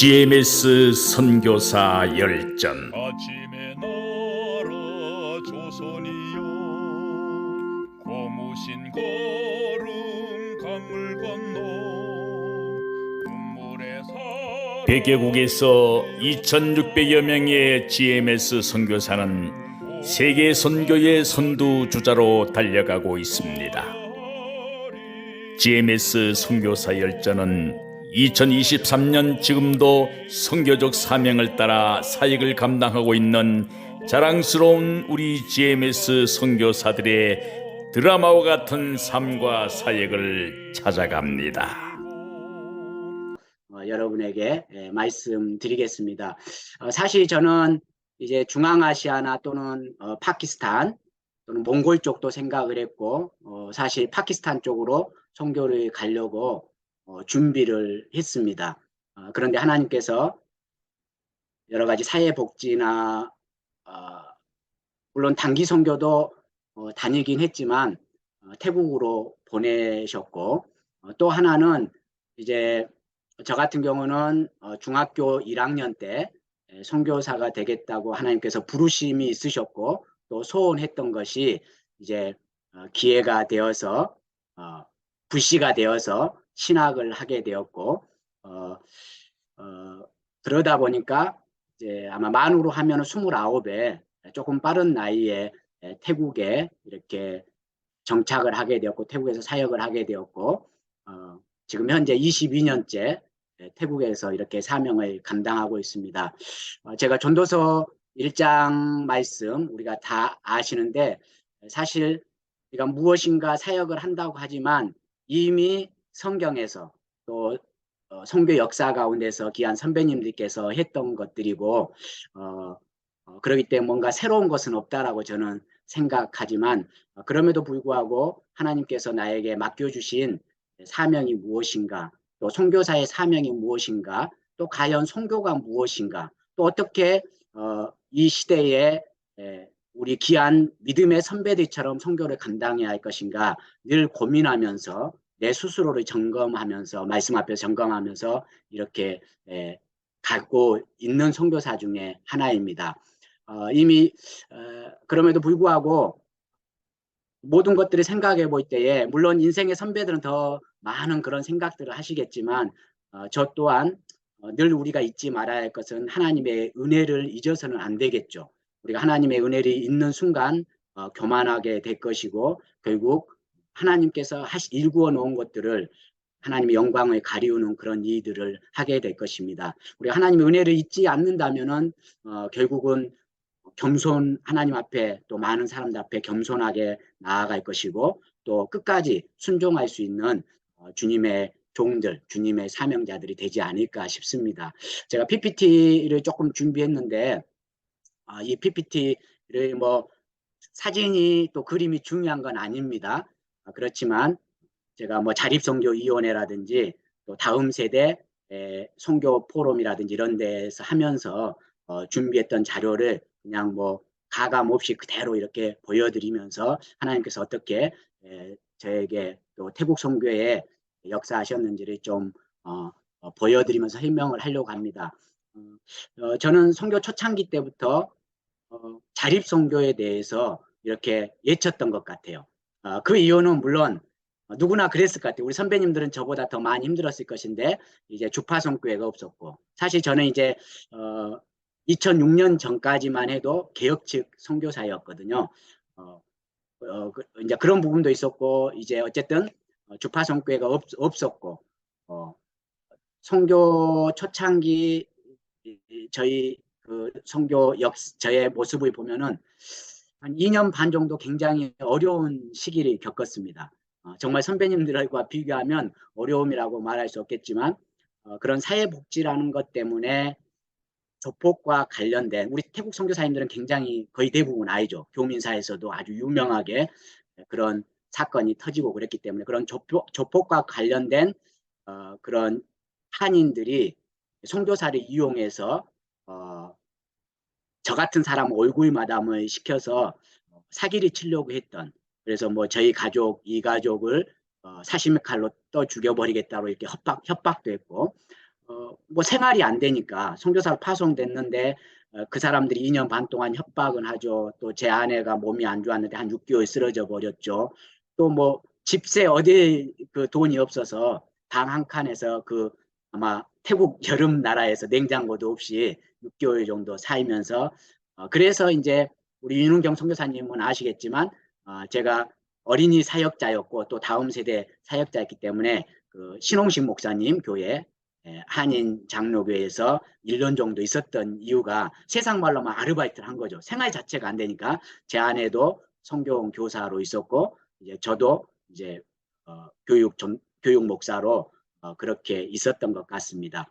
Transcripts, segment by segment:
GMS 선교사 열전. 아침의 나라 조선이여, 고무신 걸음 강물 건너 눈물의 사 100개국에서 2600여 명의 GMS 선교사는 세계 선교의 선두주자로 달려가고 있습니다. GMS 선교사 열전은 2023년 지금도 선교적 사명을 따라 사역을 감당하고 있는 자랑스러운 우리 GMS 선교사들의 드라마와 같은 삶과 사역을 찾아갑니다. 여러분에게 말씀드리겠습니다. 사실 저는 이제 중앙아시아나 또는 파키스탄 또는 몽골 쪽도 생각을 했고, 사실 파키스탄 쪽으로 선교를 가려고 준비를 했습니다. 그런데 하나님께서 여러 가지 사회복지나 물론 단기 선교도 다니긴 했지만 태국으로 보내셨고, 또 하나는 이제 저 같은 경우는 중학교 1학년 때 선교사가 되겠다고 하나님께서 부르심이 있으셨고, 또 소원했던 것이 이제 기회가 되어서 불씨가 되어서 신학을 하게 되었고, 그러다 보니까 이제 아마 만으로 하면 29에 조금 빠른 나이에 태국에 이렇게 정착을 하게 되었고, 태국에서 사역을 하게 되었고, 지금 현재 22년째 태국에서 이렇게 사명을 감당하고 있습니다. 제가 전도서 1장 말씀 우리가 다 아시는데, 사실 우리가 무엇인가 사역을 한다고 하지만 이미 성경에서 또 선교 역사 가운데서 귀한 선배님들께서 했던 것들이고, 그렇기 때문에 뭔가 새로운 것은 없다라고 저는 생각하지만, 그럼에도 불구하고 하나님께서 나에게 맡겨주신 사명이 무엇인가, 또 선교사의 사명이 무엇인가, 또 과연 선교가 무엇인가, 또 어떻게 이 시대에 우리 귀한 믿음의 선배들처럼 선교를 감당해야 할 것인가 늘 고민하면서 내 스스로를 점검하면서, 말씀 앞에서 점검하면서 이렇게 갖고 있는 선교사 중에 하나입니다. 이미 그럼에도 불구하고 모든 것들을 생각해 볼 때에, 물론 인생의 선배들은 더 많은 그런 생각들을 하시겠지만, 저 또한 늘 우리가 잊지 말아야 할 것은 하나님의 은혜를 잊어서는 안 되겠죠. 우리가 하나님의 은혜를 잊는 순간 교만하게 될 것이고, 결국 하나님께서 일구어 놓은 것들을 하나님의 영광을 가리우는 그런 일들을 하게 될 것입니다. 우리가 하나님의 은혜를 잊지 않는다면은 결국은 하나님 앞에, 또 많은 사람들 앞에 겸손하게 나아갈 것이고, 또 끝까지 순종할 수 있는 주님의 종들, 주님의 사명자들이 되지 않을까 싶습니다. 제가 PPT를 조금 준비했는데, 이 PPT를 뭐 사진이 또 그림이 중요한 건 아닙니다. 그렇지만 제가 뭐 자립선교위원회라든지 또 다음 세대 선교 포럼이라든지 이런 데서 하면서 준비했던 자료를 그냥 뭐 가감 없이 그대로 이렇게 보여드리면서 하나님께서 어떻게 저에게 또 태국 선교에 역사하셨는지를 좀 보여드리면서 설명을 하려고 합니다. 저는 선교 초창기 때부터 자립선교에 대해서 이렇게 외쳤던 것 같아요. 그 이유는 물론 누구나 그랬을 것 같아요. 우리 선배님들은 저보다 더 많이 힘들었을 것인데, 이제 주파선교회가 없었고, 사실 저는 이제 2006년 전까지만 해도 개혁 측 선교사였거든요. 이제 그런 부분도 있었고, 이제 어쨌든 주파선교회가 없었고, 선교 초창기 저희 그 선교 저의 모습을 보면은 한 2년 반 정도 굉장히 어려운 시기를 겪었습니다. 정말 선배님들과 비교하면 어려움이라고 말할 수 없겠지만, 그런 사회복지라는 것 때문에 조폭과 관련된, 우리 태국 선교사님들은 굉장히 거의 대부분 알죠. 교민사에서도 아주 유명하게 그런 사건이 터지고 그랬기 때문에, 그런 조폭과 관련된 그런 한인들이 선교사를 이용해서 저 같은 사람 얼굴 마담을 시켜서 사기를 치려고 했던, 그래서 뭐 저희 가족, 이 가족을 사시미 칼로 또 죽여버리겠다고 이렇게 협박도 했고, 뭐 생활이 안 되니까 선교사로 파송됐는데 그 사람들이 2년 반 동안 협박은 하죠. 또 제 아내가 몸이 안 좋았는데 한 6개월 쓰러져 버렸죠. 또 뭐 집세 어디 그 돈이 없어서 방 한 칸에서 그 아마 태국 여름 나라에서 냉장고도 없이 6개월 정도 살면서 그래서 이제 우리 윤은경 선교사님은 아시겠지만 제가 어린이 사역자였고 또 다음 세대 사역자였기 때문에 그 신홍식 목사님 교회 한인 장로교회에서 1년 정도 있었던 이유가 세상 말로 막 아르바이트를 한 거죠. 생활 자체가 안 되니까 제 아내도 성경 교사로 있었고 이제 저도 이제 교육 목사로 그렇게 있었던 것 같습니다.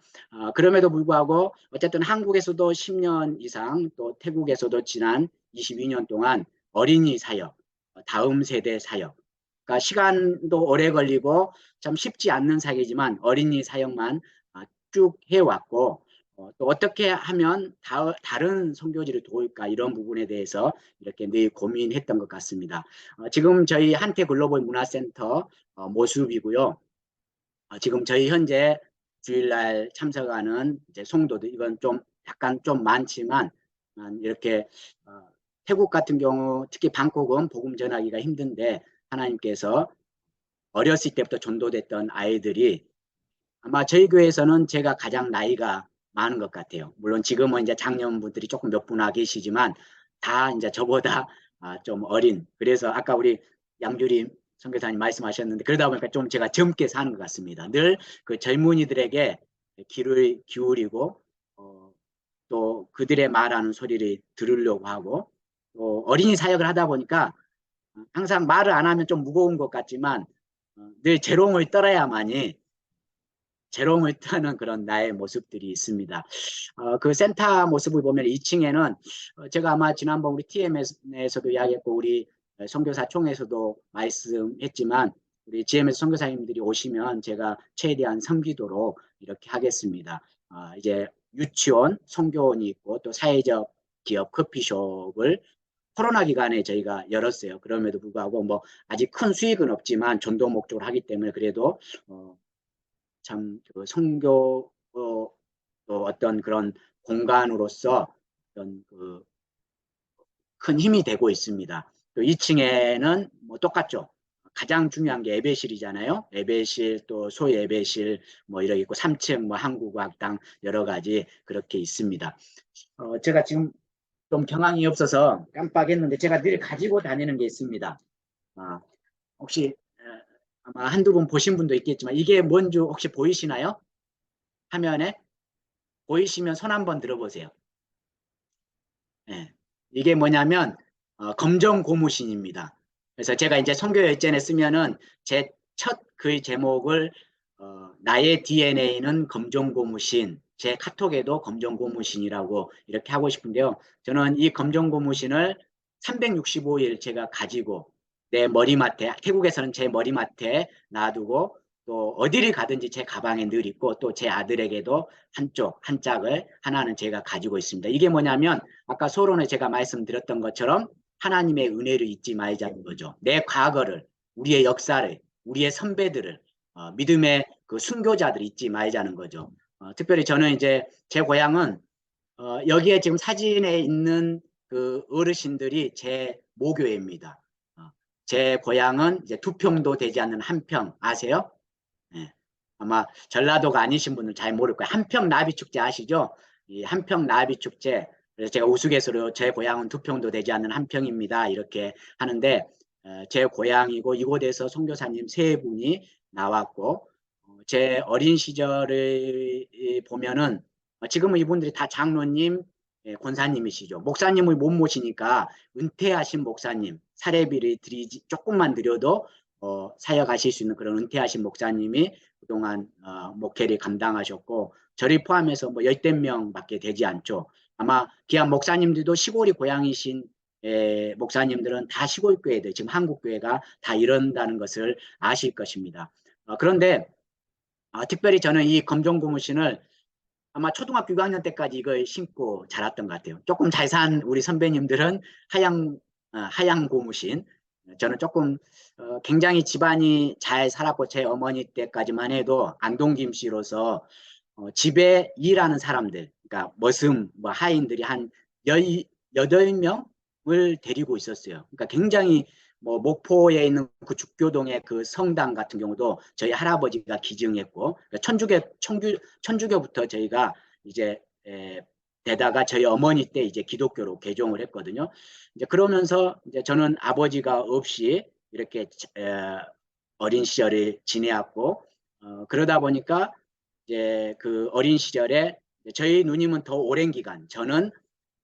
그럼에도 불구하고 어쨌든 한국에서도 10년 이상 또 태국에서도 지난 22년 동안 어린이 사역, 다음 세대 사역, 그러니까 시간도 오래 걸리고 참 쉽지 않는 사역이지만 어린이 사역만 쭉 해왔고 또 어떻게 하면 다른 선교지를 도울까 이런 부분에 대해서 이렇게 늘 고민했던 것 같습니다. 지금 저희 한태 글로벌 문화센터 모습이고요. 지금 저희 현재 주일날 참석하는 이제 성도들 이건 좀 약간 좀 많지만 이렇게 태국 같은 경우 특히 방콕은 복음 전하기가 힘든데 하나님께서 어렸을 때부터 전도됐던 아이들이 아마 저희 교회에서는 제가 가장 나이가 많은 것 같아요. 물론 지금은 이제 장년분들이 조금 몇 분나 계시지만 다 이제 저보다 좀 어린. 그래서 아까 우리 양주림 선교사님 말씀하셨는데 그러다 보니까 좀 제가 젊게 사는 것 같습니다. 늘 그 젊은이들에게 귀를 기울이고 또 그들의 말하는 소리를 들으려고 하고 또 어린이 사역을 하다 보니까 항상 말을 안 하면 좀 무거운 것 같지만 늘 재롱을 떨어야만이 재롱을 떠는 그런 나의 모습들이 있습니다. 그 센터 모습을 보면 2층에는 제가 아마 지난번 우리 TM에서도 이야기했고 우리 선교사 총회에서도 말씀했지만 우리 GMS 선교사님들이 오시면 제가 최대한 섬기도록 이렇게 하겠습니다. 이제 유치원, 선교원이 있고 또 사회적 기업 커피숍을 코로나 기간에 저희가 열었어요. 그럼에도 불구하고 뭐 아직 큰 수익은 없지만 전도 목적으로 하기 때문에 그래도 참그 선교 어떤 그런 공간으로서 어떤 그 큰 힘이 되고 있습니다. 또 2층에는 뭐 똑같죠. 가장 중요한 게 예배실이잖아요. 예배실 또 소예배실 뭐 이렇게 있고 3층 뭐 한국어학당 여러 가지 그렇게 있습니다. 제가 지금 좀 경황이 없어서 깜빡했는데 제가 늘 가지고 다니는 게 있습니다. 혹시 아마 한두 분 보신 분도 있겠지만 이게 뭔지 혹시 보이시나요? 화면에 보이시면 손 한번 들어보세요. 네. 이게 뭐냐면 검정 고무신입니다. 그래서 제가 이제 선교열전에 쓰면은 제 첫 글 제목을 나의 DNA는 검정 고무신, 제 카톡에도 검정 고무신이라고 이렇게 하고 싶은데요. 저는 이 검정 고무신을 365일 제가 가지고 내 머리맡에, 태국에서는 제 머리맡에 놔두고 또 어디를 가든지 제 가방에 늘 있고 또 제 아들에게도 한 짝을 하나는 제가 가지고 있습니다. 이게 뭐냐면 아까 서론에 제가 말씀드렸던 것처럼 하나님의 은혜를 잊지 말자는 거죠. 내 과거를, 우리의 역사를, 우리의 선배들을, 믿음의 그 순교자들 잊지 말자는 거죠. 특별히 저는 이제 제 고향은 여기에 지금 사진에 있는 그 어르신들이 제 모교회입니다. 제 고향은 이제 2평도 되지 않는 한평 아세요? 네. 아마 전라도가 아니신 분은 잘 모를 거예요. 한평 나비축제 아시죠? 이 한평 나비축제. 그래서 제가 우스갯소리로 제 고향은 2평도 되지 않는 한평입니다. 이렇게 하는데 제 고향이고 이곳에서 선교사님 3분이 나왔고 제 어린 시절을 보면은 지금은 이분들이 다 장로님, 권사님이시죠. 목사님을 못 모시니까 은퇴하신 목사님 사례비를 드리지 조금만 드려도 사역하실 수 있는 그런 은퇴하신 목사님이 그동안 목회를 감당하셨고 저를 포함해서 뭐 10대 명밖에 되지 않죠. 아마 귀한 목사님들도 시골이 고향이신 목사님들은 다 시골 교회들 지금 한국 교회가 다 이런다는 것을 아실 것입니다. 그런데 특별히 저는 이 검정 고무신을 아마 초등학교 6학년 때까지 이걸 신고 자랐던 것 같아요. 조금 잘 산 우리 선배님들은 하양 고무신. 저는 조금 굉장히 집안이 잘 살았고 제 어머니 때까지만 해도 안동김씨로서 집에 일하는 사람들, 그러니까 머슴, 뭐 하인들이 한 18명을 데리고 있었어요. 그러니까 굉장히 뭐 목포에 있는 그 죽교동의 그 성당 같은 경우도 저희 할아버지가 기증했고, 그러니까 천주교부터 저희가 이제 되다가 저희 어머니 때 이제 기독교로 개종을 했거든요. 이제 그러면서 이제 저는 아버지가 없이 이렇게 어린 시절을 지내왔고, 그러다 보니까 이제 그 어린 시절에 저희 누님은 더 오랜 기간, 저는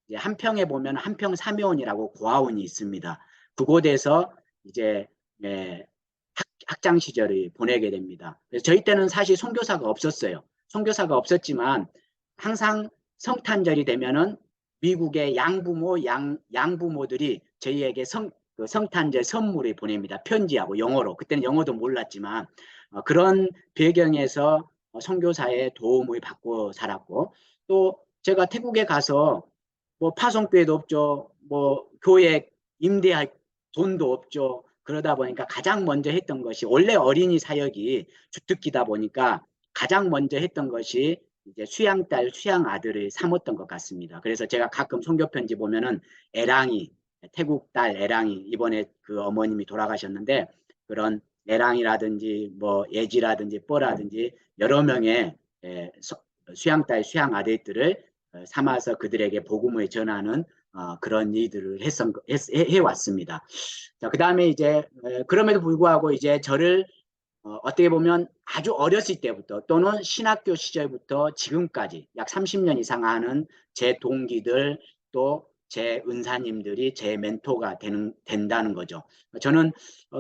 이제 한평에 보면 한평 사묘원이라고 고아원이 있습니다. 그곳에서 이제 학창 시절을 보내게 됩니다. 그래서 저희 때는 사실 선교사가 없었어요. 선교사가 없었지만 항상 성탄절이 되면은 미국의 양부모들이 저희에게 그 성탄절 선물을 보냅니다. 편지하고 영어로. 그때는 영어도 몰랐지만 그런 배경에서 선교사의 도움을 받고 살았고, 또 제가 태국에 가서 뭐 파송교회도 없죠. 뭐 교회 임대할 돈도 없죠. 그러다 보니까 가장 먼저 했던 것이, 원래 어린이 사역이 주특기다 보니까 가장 먼저 했던 것이 이제 수양딸, 수양아들을 삼았던 것 같습니다. 그래서 제가 가끔 선교편지 보면은 애랑이, 태국 딸 애랑이, 이번에 그 어머님이 돌아가셨는데 그런 애랑이라든지 뭐 예지라든지 뻐라든지 여러 명의 수양딸, 수양아들들을 삼아서 그들에게 복음을 전하는 그런 일들을 해왔습니다. 자, 그 다음에 이제 그럼에도 불구하고 이제 저를 어떻게 보면 아주 어렸을 때부터 또는 신학교 시절부터 지금까지 약 30년 이상 하는 제 동기들, 또 제 은사님들이 제 멘토가 된다는 거죠. 저는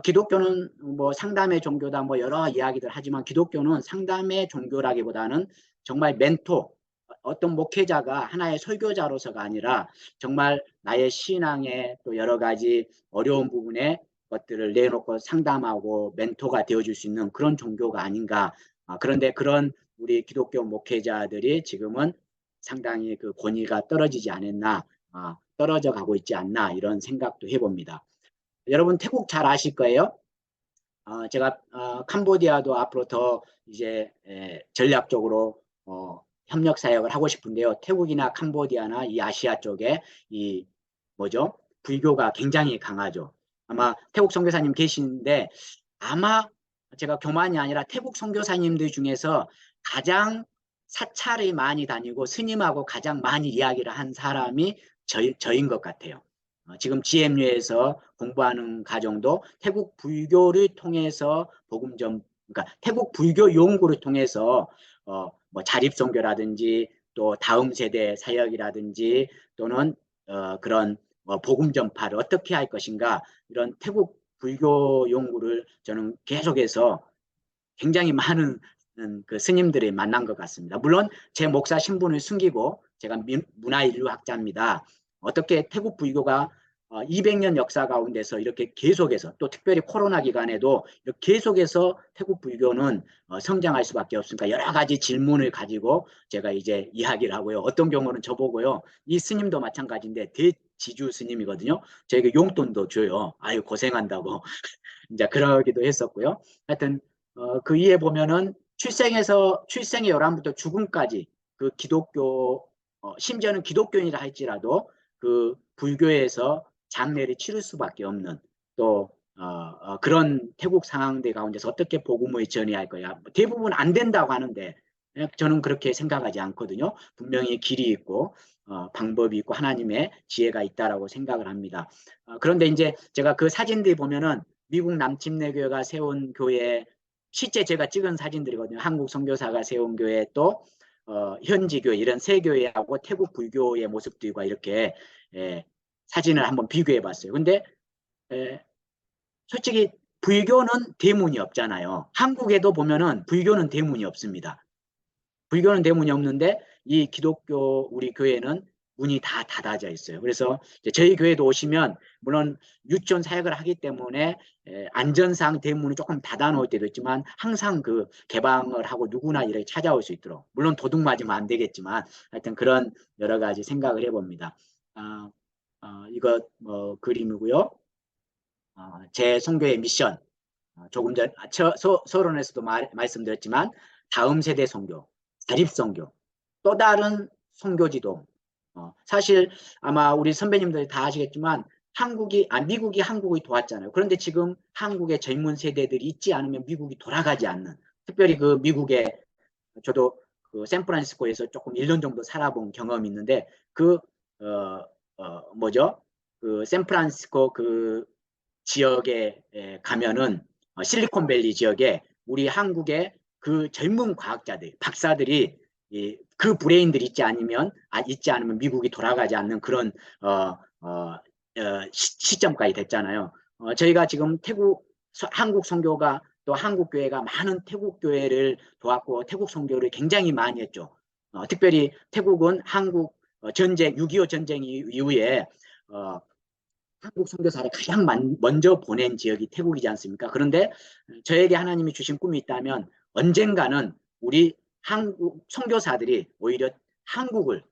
기독교는 뭐 상담의 종교다 뭐 여러 이야기들 하지만, 기독교는 상담의 종교라기보다는 정말 멘토, 어떤 목회자가 하나의 설교자로서가 아니라 정말 나의 신앙의 또 여러 가지 어려운 부분에 것들을 내놓고 상담하고 멘토가 되어줄 수 있는 그런 종교가 아닌가. 그런데 그런 우리 기독교 목회자들이 지금은 상당히 그 권위가 떨어지지 않았나, 떨어져 가고 있지 않나, 이런 생각도 해봅니다. 여러분 태국 잘 아실 거예요. 제가 캄보디아도 앞으로 더 이제 전략적으로 협력 사역을 하고 싶은데요. 태국이나 캄보디아나 이 아시아 쪽에 이 뭐죠? 불교가 굉장히 강하죠. 아마 태국 선교사님 계시는데 아마 제가 교만이 아니라 태국 선교사님들 중에서 가장 사찰이 많이 다니고 스님하고 가장 많이 이야기를 한 사람이 저인 것 같아요. 지금 GMU에서 공부하는 가정도 태국 불교를 통해서 그러니까 태국 불교 연구를 통해서 뭐 자립선교라든지 또 다음 세대 사역이라든지 또는 그런 복음 전파를 어떻게 할 것인가, 이런 태국 불교 연구를 저는 계속해서 굉장히 많은 그 스님들이 만난 것 같습니다. 물론 제 목사 신분을 숨기고 제가 문화인류학자입니다. 어떻게 태국 불교가 200년 역사 가운데서 이렇게 계속해서, 또 특별히 코로나 기간에도 이렇게 계속해서 태국 불교는 성장할 수밖에 없으니까, 여러 가지 질문을 가지고 제가 이제 이야기를 하고요. 어떤 경우는 저보고요, 이 스님도 마찬가지인데 대지주 스님이거든요. 저에게 용돈도 줘요. 아유 고생한다고. 이제 그러기도 했었고요. 하여튼 그 위에 보면은 출생의 요람부터 죽음까지 그 기독교, 심지어는 기독교인이라 할지라도 그 불교에서 장례를 치를 수밖에 없는, 또 그런 태국 상황들 가운데서 어떻게 복음을 전해야 할 거야. 대부분 안 된다고 하는데 저는 그렇게 생각하지 않거든요. 분명히 길이 있고 방법이 있고 하나님의 지혜가 있다라고 생각을 합니다. 그런데 이제 제가 그 사진들 보면은 미국 남침내교회가 세운 교회, 실제 제가 찍은 사진들이거든요. 한국 선교사가 세운 교회, 또 현지 교회, 이런 세 교회하고 태국 불교의 모습들과 이렇게 사진을 한번 비교해 봤어요. 근데 솔직히 불교는 대문이 없잖아요. 한국에도 보면은 불교는 대문이 없습니다. 불교는 대문이 없는데 이 기독교 우리 교회는 문이 다 닫아져 있어요. 그래서 저희 교회도 오시면 물론 유치원 사역을 하기 때문에 안전상 대문을 조금 닫아놓을 때도 있지만 항상 그 개방을 하고 누구나 이렇게 찾아올 수 있도록, 물론 도둑 맞으면 안 되겠지만 하여튼 그런 여러 가지 생각을 해봅니다. 이거 그림이고요. 제 선교의 미션, 조금 전 서론에서도 말씀드렸지만 다음 세대 선교, 자립선교, 또 다른 선교지도. 사실 아마 우리 선배님들이 다 아시겠지만 미국이 한국을 도왔잖아요. 그런데 지금 한국의 젊은 세대들이 있지 않으면 미국이 돌아가지 않는, 특별히 그 미국의, 저도 그 샌프란시스코에서 조금 1년 정도 살아본 경험이 있는데, 뭐죠? 그 샌프란시스코 그 지역에 가면은, 실리콘밸리 지역에 우리 한국의 그 젊은 과학자들, 박사들이 그 브레인들이 있지 않으면 미국이 돌아가지 않는 그런 시점까지 됐잖아요. 저희가 지금 한국 선교가, 또 한국 교회가 많은 태국 교회를 도왔고 태국 선교를 굉장히 많이 했죠. 특별히 태국은 한국 전쟁, 6.25 전쟁 이후에 한국 선교사를 가장 먼저 보낸 지역이 태국이지 않습니까? 그런데 저에게 하나님이 주신 꿈이 있다면 언젠가는 우리 한국 선교사들이 오히려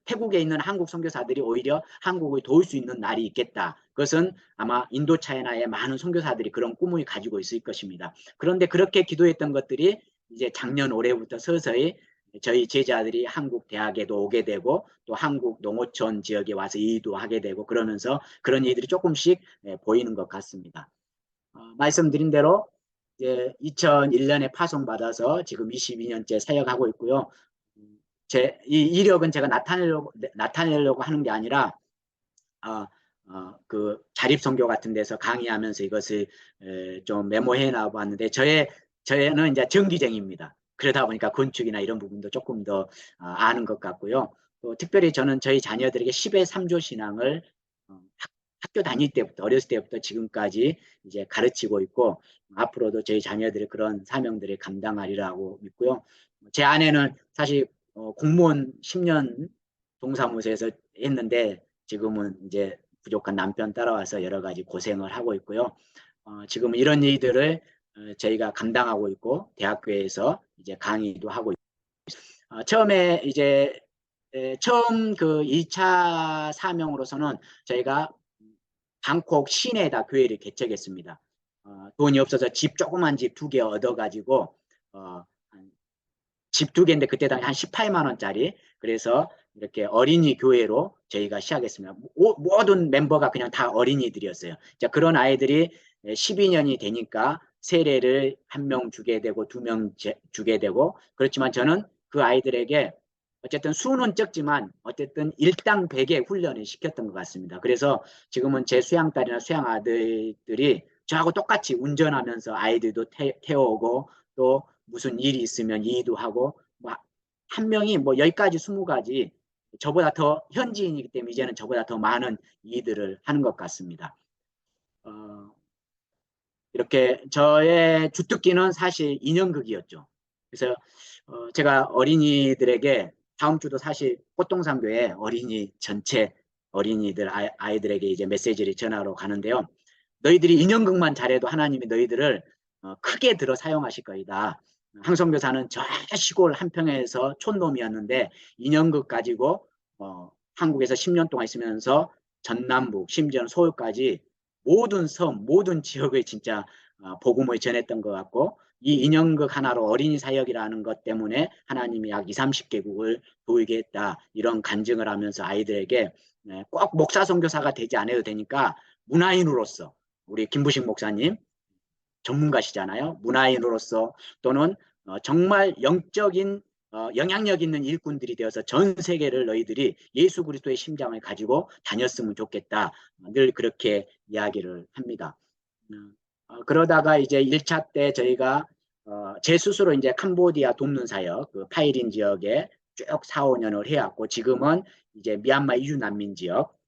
태국에 있는 한국 선교사들이 오히려 한국을 도울 수 있는 날이 있겠다. 그것은 아마 인도 차이나의 많은 선교사들이 그런 꿈을 가지고 있을 것입니다. 그런데 그렇게 기도했던 것들이 이제 작년 올해부터 서서히 저희 제자들이 한국 대학에도 오게 되고 또 한국 농어촌 지역에 와서 일도 하게 되고 그러면서 그런 일들이 조금씩 보이는 것 같습니다. 말씀드린 대로 이제 2001년에 파송받아서 지금 22년째 사역하고 있고요. 이 이력은 제가 나타내려고 하는 게 아니라 그 자립선교 같은 데서 강의하면서 이것을 좀 메모해 놔봤는데, 저는 이제 전기쟁입니다. 그러다 보니까 건축이나 이런 부분도 조금 더 아는 것 같고요. 또 특별히 저는 저희 자녀들에게 10의 3조 신앙을 학교 다닐 때부터, 어렸을 때부터 지금까지 이제 가르치고 있고, 앞으로도 저희 자녀들이 그런 사명들을 감당하리라고 믿고요. 제 아내는 사실 공무원 10년 동사무소에서 했는데 지금은 이제 부족한 남편 따라와서 여러 가지 고생을 하고 있고요. 지금 이런 일들을 저희가 감당하고 있고 대학교에서 이제 강의도 하고 있고, 처음에 이제 처음 그 2차 사명으로서는 저희가 방콕 시내에다 교회를 개척했습니다. 돈이 없어서 조그만 집 2개 얻어가지고 집 2개인데 그때 당시 한 18만 원짜리. 그래서 이렇게 어린이 교회로 저희가 시작했습니다. 모든 멤버가 그냥 다 어린이들이었어요. 자, 그런 아이들이 12년이 되니까 세례를 1명 주게 되고 2명 주게 되고, 그렇지만 저는 그 아이들에게 어쨌든 수는 적지만 어쨌든 일당백의 훈련을 시켰던 것 같습니다. 그래서 지금은 제 수양딸이나 수양아들들이 저하고 똑같이 운전하면서 아이들도 태워오고, 또 무슨 일이 있으면 이의도 하고, 한 명이 10가지 20가지 저보다 더 현지인이기 때문에 이제는 저보다 더 많은 일들을 하는 것 같습니다. 이렇게 저의 주특기는 사실 인형극이었죠. 그래서 제가 어린이들에게 다음 주도 사실 꽃동산교회 어린이 전체 어린이들 아이들에게 이제 메시지를 전하러 가는데요. 너희들이 인형극만 잘해도 하나님이 너희들을 크게 들어 사용하실 거이다. 항성교사는 저 시골 한평에서 촌놈이었는데 인형극 가지고 한국에서 10년 동안 있으면서 전남북 심지어는 서울까지 모든 섬, 모든 지역을 진짜 복음을 전했던 것 같고, 이 인형극 하나로 어린이 사역이라는 것 때문에 하나님이 약 20, 30개국을 도우게 했다. 이런 간증을 하면서 아이들에게 꼭 목사 선교사가 되지 않아도 되니까 문화인으로서, 우리 김부식 목사님 전문가시잖아요. 문화인으로서 또는 정말 영적인 영향력 있는 일꾼들이 되어서 전 세계를 너희들이 예수 그리스도의 심장을 가지고 다녔으면 좋겠다. 늘 그렇게 이야기를 합니다. 그러다가 이제 1차 때 저희가 제 스스로 이제 캄보디아 돕는 사역, 그 파이린 지역에 쭉 4, 5년을 해왔고, 지금은 이제 미얀마 이주 난민 지역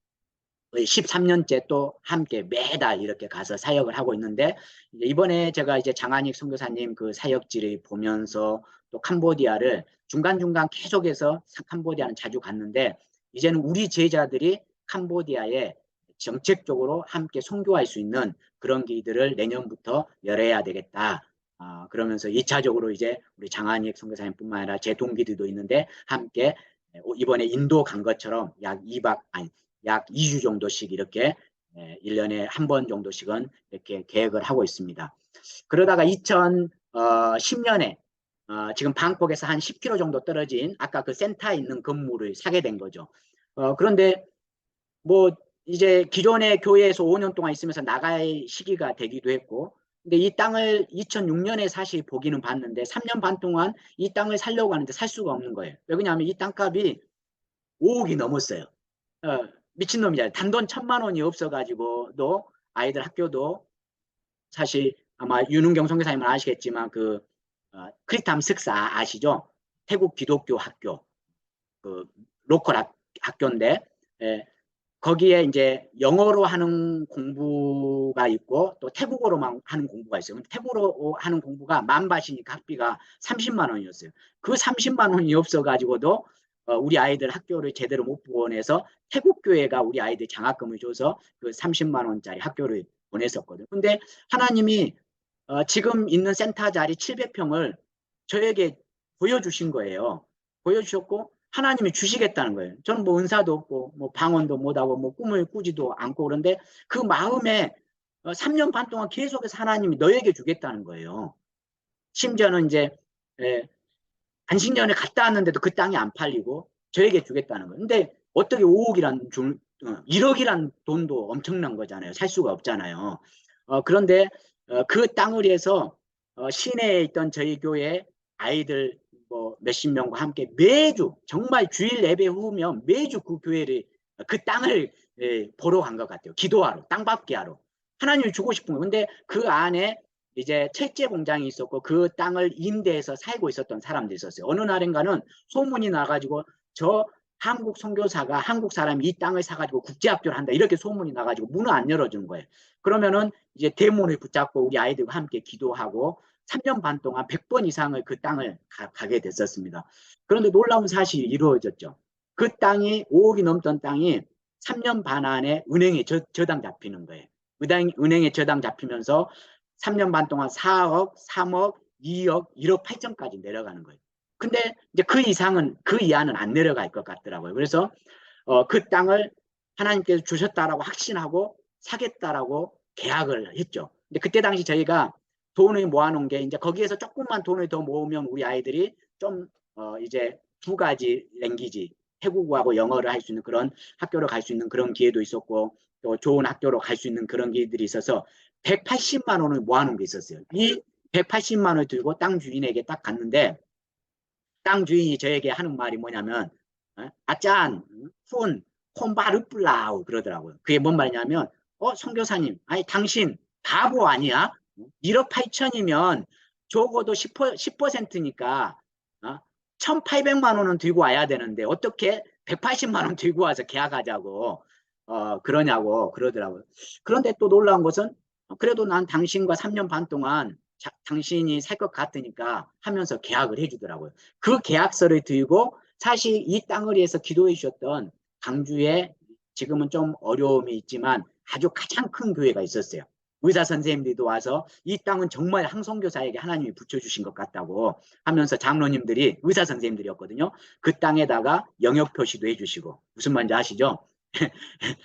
13년째 또 함께 매달 이렇게 가서 사역을 하고 있는데, 이번에 제가 이제 장한익 선교사님 그 사역지를 보면서 또 캄보디아를 중간중간 계속해서 캄보디아는 자주 갔는데, 이제는 우리 제자들이 캄보디아에 정책적으로 함께 선교할 수 있는 그런 길들을 내년부터 열어야 되겠다. 그러면서 2차적으로 이제 우리 장한익 선교사님뿐만 아니라 제 동기들도 있는데 함께 이번에 인도 간 것처럼 약 2주 정도씩 이렇게 1년에 한 번 정도씩은 이렇게 계획을 하고 있습니다. 그러다가 2010년에 지금 방콕에서 한 10km 정도 떨어진 아까 그 센터에 있는 건물을 사게 된 거죠. 그런데 뭐 이제 기존의 교회에서 5년 동안 있으면서 나갈 시기가 되기도 했고, 근데 이 땅을 2006년에 사실 보기는 봤는데 3년 반 동안 이 땅을 살려고 하는데 살 수가 없는 거예요. 왜냐하면 이 땅값이 5억이 넘었어요. 미친놈이잖아요. 단돈 1,000만 원이 없어가지고도 아이들 학교도 사실 아마 윤은경 선교사님은 아시겠지만 그 크리스탐 슥사 아시죠? 태국 기독교 학교 그 로컬 학교인데 예, 거기에 이제 영어로 하는 공부가 있고 또 태국어로만 하는 공부가 있어요. 태국어로 하는 공부가 만바시니까 학비가 30만 원이었어요. 그 30만 원이 없어가지고도 우리 아이들 학교를 제대로 못 보내서 태국 교회가 우리 아이들 장학금을 줘서 그 30만 원짜리 학교를 보냈었거든요. 근데 하나님이 지금 있는 센터 자리 700평을 저에게 보여주신 거예요. 보여주셨고 하나님이 주시겠다는 거예요. 저는 뭐 은사도 없고 뭐 방언도 못하고 뭐 꿈을 꾸지도 않고 그런데 그 마음에 3년 반 동안 계속해서 하나님이 너에게 주겠다는 거예요. 심지어는 이제 안식년에 갔다 왔는데도 그 땅이 안 팔리고 저에게 주겠다는 거예요. 근데 어떻게 5억이란 1억이란 돈도 엄청난 거잖아요. 살 수가 없잖아요. 그런데 그 땅을 위해서 시내에 있던 저희 교회 아이들 뭐 몇십 명과 함께 매주 정말 주일 예배 후면 매주 그 교회를 그 땅을 보러 간 것 같아요. 기도하러, 땅밟기 하러. 하나님이 주고 싶은 거예요. 근데 그 안에 이제 철제 공장이 있었고 그 땅을 임대해서 살고 있었던 사람들이 있었어요. 어느 날인가는 소문이 나가지고 저 한국 선교사가 한국 사람이 이 땅을 사가지고 국제학교를 한다 이렇게 소문이 나가지고 문을 안 열어주는 거예요. 그러면은 이제 대문을 붙잡고 우리 아이들과 함께 기도하고 3년 반 동안 100번 이상을 그 땅을 가게 됐었습니다. 그런데 놀라운 사실이 이루어졌죠. 그 땅이 5억이 넘던 땅이 3년 반 안에 은행에 저당 잡히는 거예요. 은행에 저당 잡히면서 3년 반 동안 4억, 3억, 2억, 1억 8천까지 내려가는 거예요. 근데 이제 그 이상은 그 이하는 안 내려갈 것 같더라고요. 그래서 그 땅을 하나님께서 주셨다라고 확신하고 사겠다라고 계약을 했죠. 근데 그때 당시 저희가 돈을 모아놓은 게 이제 거기에서 조금만 돈을 더 모으면 우리 아이들이 좀 이제 2가지 랭귀지 태국어하고 영어를 할 수 있는 그런 학교로 갈 수 있는 그런 기회도 있었고 또 좋은 학교로 갈 수 있는 그런 기회들이 있어서 180만 원을 모아놓은 게 있었어요. 이 180만 원을 들고 땅 주인에게 딱 갔는데 땅 주인이 저에게 하는 말이 뭐냐면 아짠 푼 콤바르플라우 그러더라고요. 그게 뭔 말이냐면 선교사님 아니 당신 바보 아니야? 1억 8천이면 적어도 10%니까 1,800만 원은 들고 와야 되는데 어떻게 180만 원 들고 와서 계약하자고 그러냐고 그러더라고요. 그런데 또 놀라운 것은 그래도 난 당신과 3년 반 동안 당신이 살 것 같으니까 하면서 계약을 해주더라고요. 그 계약서를 들고 사실 이 땅을 위해서 기도해 주셨던 강주에 지금은 좀 어려움이 있지만 아주 가장 큰 교회가 있었어요. 의사 선생님들도 와서 이 땅은 정말 항성교사에게 하나님이 붙여주신 것 같다고 하면서 장로님들이 의사 선생님들이었거든요. 그 땅에다가 영역 표시도 해주시고 무슨 말인지 아시죠?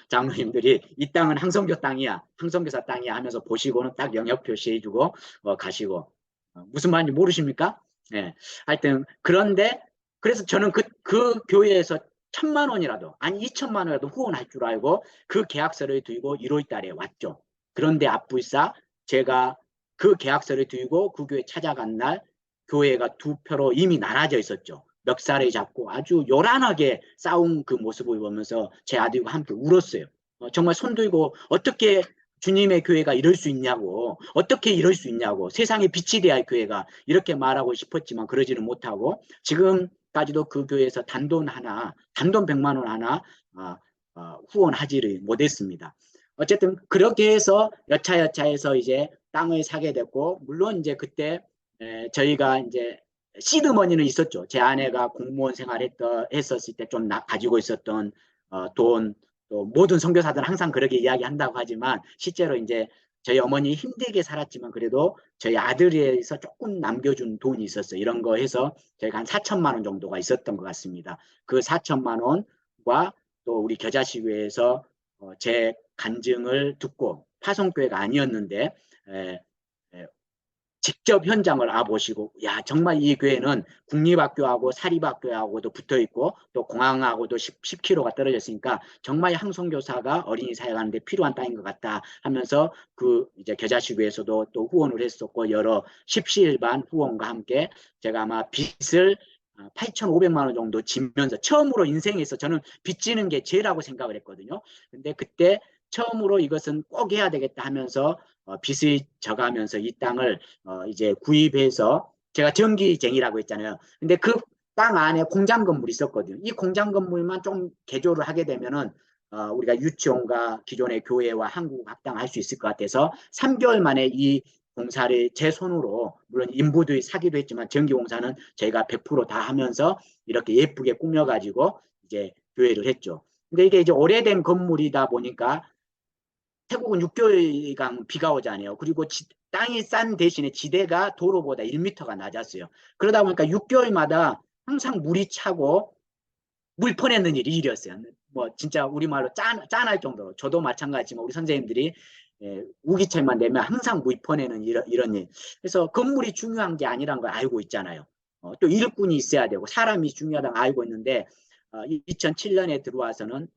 장로님들이 이 땅은 항성교 땅이야, 항성교사 땅이야 하면서 보시고는 딱 영역 표시해주고 가시고 무슨 말인지 모르십니까? 네. 하여튼 그런데 그래서 저는 그 교회에서 1,000만 원이라도 아니 2천만 원이라도 후원할 줄 알고 그 계약서를 들고 1월 달에 왔죠. 그런데 앞불사 제가 그 계약서를 들고 그 교회 찾아간 날 교회가 두 표로 이미 나눠져 있었죠. 멱살을 잡고 아주 요란하게 싸운 그 모습을 보면서 제 아들과 함께 울었어요. 정말 손 들고 어떻게 주님의 교회가 이럴 수 있냐고 어떻게 이럴 수 있냐고 세상에 빛이 돼야 할 교회가 이렇게 말하고 싶었지만 그러지는 못하고 지금까지도 그 교회에서 단돈 100만 원 하나 후원하지를 못했습니다. 어쨌든 그렇게 해서 여차여차해서 이제 땅을 사게 됐고 물론 이제 그때 저희가 이제 시드머니는 있었죠. 제 아내가 공무원 생활했었을 때 좀 가지고 있었던 돈, 또 모든 선교사들은 항상 그렇게 이야기한다고 하지만 실제로 이제 저희 어머니 힘들게 살았지만 그래도 저희 아들에서 조금 남겨준 돈이 있었어요. 이런 거 해서 저희가 한 4천만 원 정도가 있었던 것 같습니다. 그 4천만 원과 또 우리 겨자씨교회에서 제 간증을 듣고 파송교회가 아니었는데 직접 현장을 와보시고, 야, 정말 이 교회는 국립학교하고 사립학교하고도 붙어 있고, 또 공항하고도 10km가 떨어져 있으니까, 정말 항송교사가 어린이 사역하는데 필요한 땅인 것 같다 하면서, 이제 겨자씨교에서도 또 후원을 했었고, 여러 십시일반 후원과 함께 제가 아마 빚을 8,500만 원 정도 지면서, 처음으로 인생에서 저는 빚 지는 게 죄라고 생각을 했거든요. 근데 그때 처음으로 이것은 꼭 해야 되겠다 하면서 빚을 져가면서 이 땅을 이제 구입해서, 제가 전기쟁이라고 했잖아요. 근데 그 땅 안에 공장 건물이 있었거든요. 이 공장 건물만 좀 개조를 하게 되면은 우리가 유치원과 기존의 교회와 한국 합당할 수 있을 것 같아서 3개월 만에 이 공사를 제 손으로, 물론 인부들이 사기도 했지만 전기공사는 저희가 100%다 하면서 이렇게 예쁘게 꾸며가지고 이제 교회를 했죠. 근데 이게 이제 오래된 건물이다 보니까 태국은 6개월간 비가 오잖아요. 그리고 땅이 싼 대신에 지대가 도로보다 1m가 낮았어요. 그러다 보니까 6개월마다 항상 물이 차고 물 퍼내는 일이 일이었어요. 뭐 진짜 우리말로 짠할 정도로. 저도 마찬가지지만 우리 선생님들이 우기철만 되면 항상 물 퍼내는 이런 일. 그래서 건물이 중요한 게 아니란 걸 알고 있잖아요. 또 일꾼이 있어야 되고 사람이 중요하다는 걸 알고 있는데 2007년에 들어와서는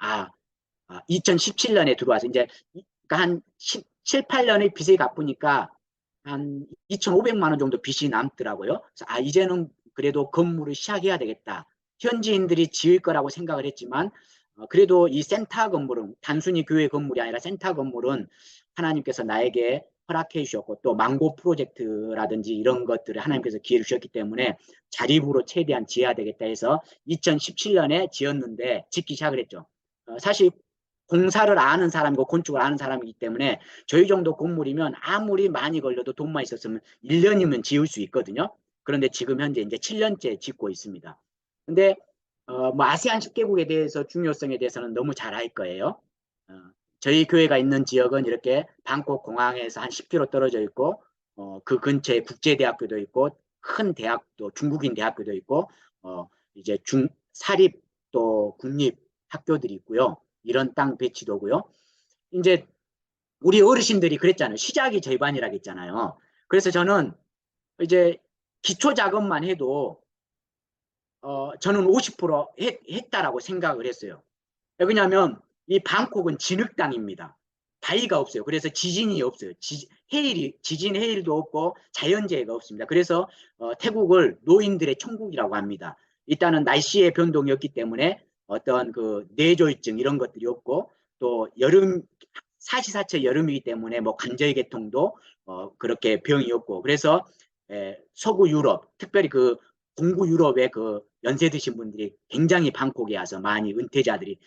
2017년에 들어와서 이제 한 7, 8년의 빚을 갚으니까 한 2,500만 원 정도 빚이 남더라고요. 그래서 이제는 그래도 건물을 시작해야 되겠다. 현지인들이 지을 거라고 생각을 했지만 그래도 이 센터 건물은 단순히 교회 건물이 아니라 센터 건물은 하나님께서 나에게 허락해 주셨고, 또 망고 프로젝트라든지 이런 것들을 하나님께서 기회를 주셨기 때문에 자립으로 최대한 지어야 되겠다 해서 2017년에 지었는데, 짓기 시작을 했죠. 사실 공사를 아는 사람이고 건축을 아는 사람이기 때문에 저희 정도 건물이면 아무리 많이 걸려도 돈만 있었으면 1년이면 지을 수 있거든요. 그런데 지금 현재 이제 7년째 짓고 있습니다. 근데 뭐 아세안 10개국에 대해서 중요성에 대해서는 너무 잘 알 거예요. 저희 교회가 있는 지역은 이렇게 방콕 공항에서 한 10km 떨어져 있고 그 근처에 국제대학교도 있고 큰 대학도 중국인 대학교도 있고 이제 사립 또 국립 학교들이 있고요. 이런 땅 배치도고요. 이제 우리 어르신들이 그랬잖아요. 시작이 절반이라고 했잖아요. 그래서 저는 이제 기초 작업만 해도 저는 50% 했다라고 생각을 했어요. 왜냐하면 이 방콕은 진흙 땅입니다. 바위가 없어요. 그래서 지진이 없어요. 지진 해일도 없고 자연재해가 없습니다. 그래서 태국을 노인들의 천국이라고 합니다. 일단은 날씨의 변동이 없기 때문에 어떤 그 뇌졸중 이런 것들이 없고, 또 사시사철 여름이기 때문에 뭐 관절계통도 그렇게 병이 없고, 그래서 서구 유럽, 특별히 그 동구 유럽의 그 연세 드신 분들이 굉장히 방콕에 와서 많이 은퇴자들이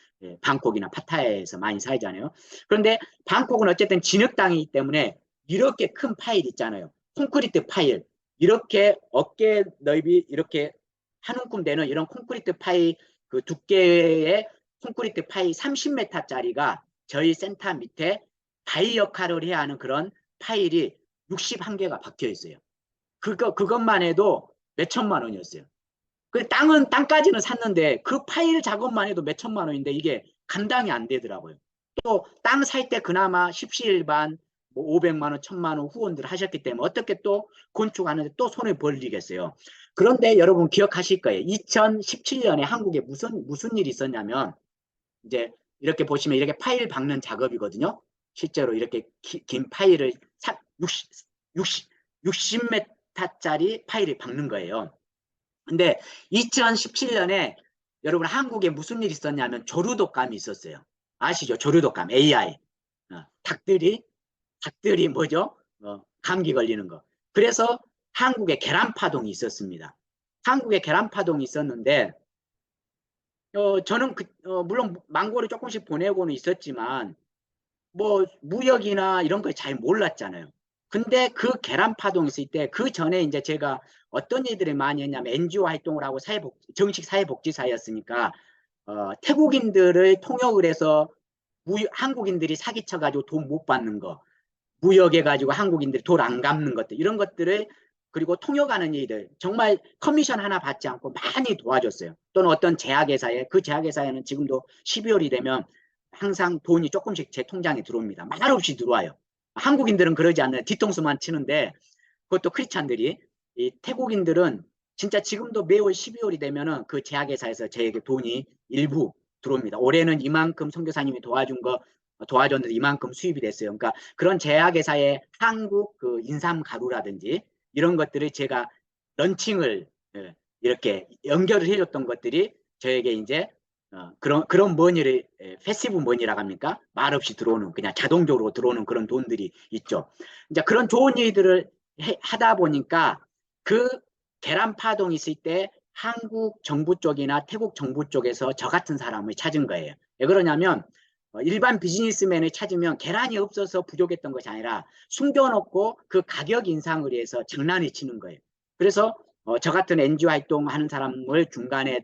방콕이나 파타야에서 많이 살잖아요. 그런데 방콕은 어쨌든 진흙 땅이기 때문에 이렇게 큰 파일 있잖아요. 콘크리트 파일, 이렇게 어깨 넓이 이렇게 한 움큼 되는 이런 콘크리트 파일, 그 두께의 콘크리트 파일 30m짜리가 저희 센터 밑에 바위 역할을 해야 하는 그런 파일이 61개가 박혀 있어요. 그것만 해도 몇 천만 원이었어요. 그 땅까지는 샀는데 그 파일 작업만 해도 몇 천만 원인데 이게 감당이 안 되더라고요. 또 땅 살 때 그나마 십시일반 뭐 500만 원, 1000만 원 후원들 하셨기 때문에 어떻게 또 건축하는데 또 손을 벌리겠어요. 그런데 여러분 기억하실 거예요. 2017년에 한국에 무슨 일이 있었냐면, 이제 이렇게 보시면 이렇게 파일 박는 작업이거든요. 실제로 이렇게 긴 파일을 60m짜리 파일을 박는 거예요. 근데 2017년에 여러분 한국에 무슨 일이 있었냐면 조류독감이 있었어요. 아시죠? 조류독감, AI. 닭들이 뭐죠? 감기 걸리는 거. 그래서 한국에 계란파동이 있었습니다. 한국에 계란파동이 있었는데 저는 물론 망고를 조금씩 보내고는 있었지만 뭐 무역이나 이런 걸 잘 몰랐잖아요. 근데 그 계란파동이 있을 때 그 전에 이제 제가 어떤 일들을 많이 했냐면 NGO 활동을 하고 정식 사회복지사였으니까 태국인들을 통역을 해서 한국인들이 사기쳐가지고 돈 못 받는 거, 무역해가지고 한국인들이 돈 안 갚는 것들, 이런 것들을, 그리고 통역하는 일들, 정말 커미션 하나 받지 않고 많이 도와줬어요. 또는 어떤 제약회사에, 그 제약회사에는 지금도 12월이 되면 항상 돈이 조금씩 제 통장에 들어옵니다. 말없이 들어와요. 한국인들은 그러지 않아요. 뒤통수만 치는데 그것도 크리스찬들이. 이 태국인들은 진짜 지금도 매월 12월이 되면은 그 제약회사에서 저에게 돈이 일부 들어옵니다. 올해는 이만큼 선교사님이 도와줬는데 이만큼 수입이 됐어요. 그러니까 그런 제약회사의 한국 그 인삼 가루라든지 이런 것들을 제가 런칭을 이렇게 연결을 해줬던 것들이 저에게 이제 그런 머니를 패시브 머니라고 합니까? 말없이 들어오는, 그냥 자동적으로 들어오는 그런 돈들이 있죠. 이제 그런 좋은 일들을 하다 보니까 그 계란 파동이 있을 때 한국 정부 쪽이나 태국 정부 쪽에서 저 같은 사람을 찾은 거예요. 왜 그러냐면 일반 비즈니스맨을 찾으면 계란이 없어서 부족했던 것이 아니라 숨겨놓고 그 가격 인상을 위해서 장난을 치는 거예요. 그래서 저 같은 NGO 활동하는 사람을 중간에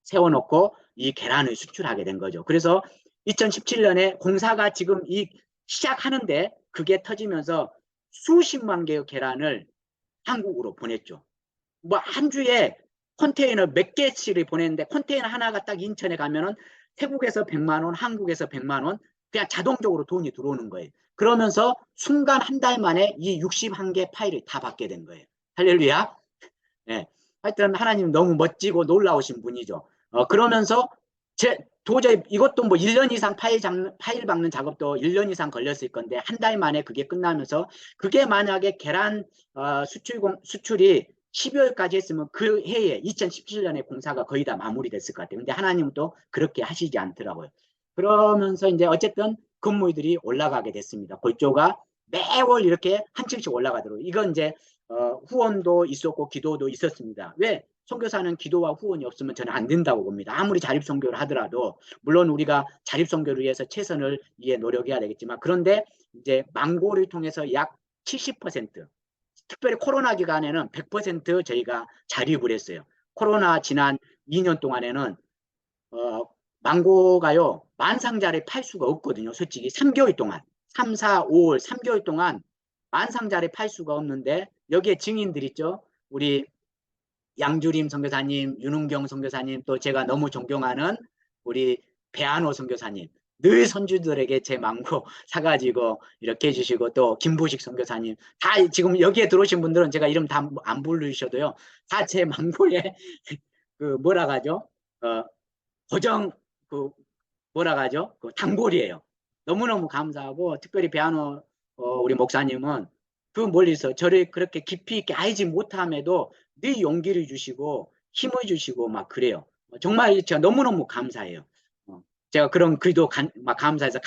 세워놓고 이 계란을 수출하게 된 거죠. 그래서 2017년에 공사가 지금 시작하는데 그게 터지면서 수십만 개의 계란을 한국으로 보냈죠. 뭐 한 주에 컨테이너 몇 개씩을 보냈는데 컨테이너 하나가 딱 인천에 가면은 태국에서 100만 원, 한국에서 100만 원 그냥 자동적으로 돈이 들어오는 거예요. 그러면서 순간 한 달 만에 이 61개 파일을 다 받게 된 거예요. 할렐루야. 네. 하여튼 하나님 너무 멋지고 놀라우신 분이죠. 그러면서 도저히 이것도 뭐 1년 이상 파일 박는 작업도 1년 이상 걸렸을 건데 한 달 만에 그게 끝나면서 그게 만약에 계란 수출이 12월까지 했으면 그 해에 2017년에 공사가 거의 다 마무리됐을 것 같아요. 근데 하나님은 또 그렇게 하시지 않더라고요. 그러면서 이제 어쨌든 건물들이 올라가게 됐습니다. 골조가 매월 이렇게 한 층씩 올라가도록. 이건 이제 후원도 있었고 기도도 있었습니다. 왜? 선교사는 기도와 후원이 없으면 저는 안 된다고 봅니다. 아무리 자립선교를 하더라도 물론 우리가 자립선교를 위해서 최선을 노력해야 되겠지만 그런데 이제 망고를 통해서 약 70% 특별히 코로나 기간에는 100% 저희가 자립을 했어요. 코로나 지난 2년 동안에는 망고가요 만상자를 팔 수가 없거든요. 솔직히 3개월 동안 3, 4, 5월 3개월 동안 만상자를 팔 수가 없는데 여기에 증인들 있죠. 우리 양주림 선교사님, 윤은경 선교사님, 또 제가 너무 존경하는 우리 배한호 선교사님, 늘 선주들에게 제 망고 사가지고 이렇게 해주시고 또 김부식 선교사님, 다 지금 여기에 들어오신 분들은 제가 이름 다 안 부르셔도요, 다 제 망고에 그 뭐라 하죠? 고정 그 뭐라 하죠? 그 단골이에요. 너무너무 감사하고 특별히 배한호 우리 목사님은 그 멀리서 저를 그렇게 깊이 있게 알지 못함에도 늘 용기를 주시고 힘을 주시고 막 그래요. 정말 제가 너무너무 감사해요. 제가 그런 글도 막 감사해서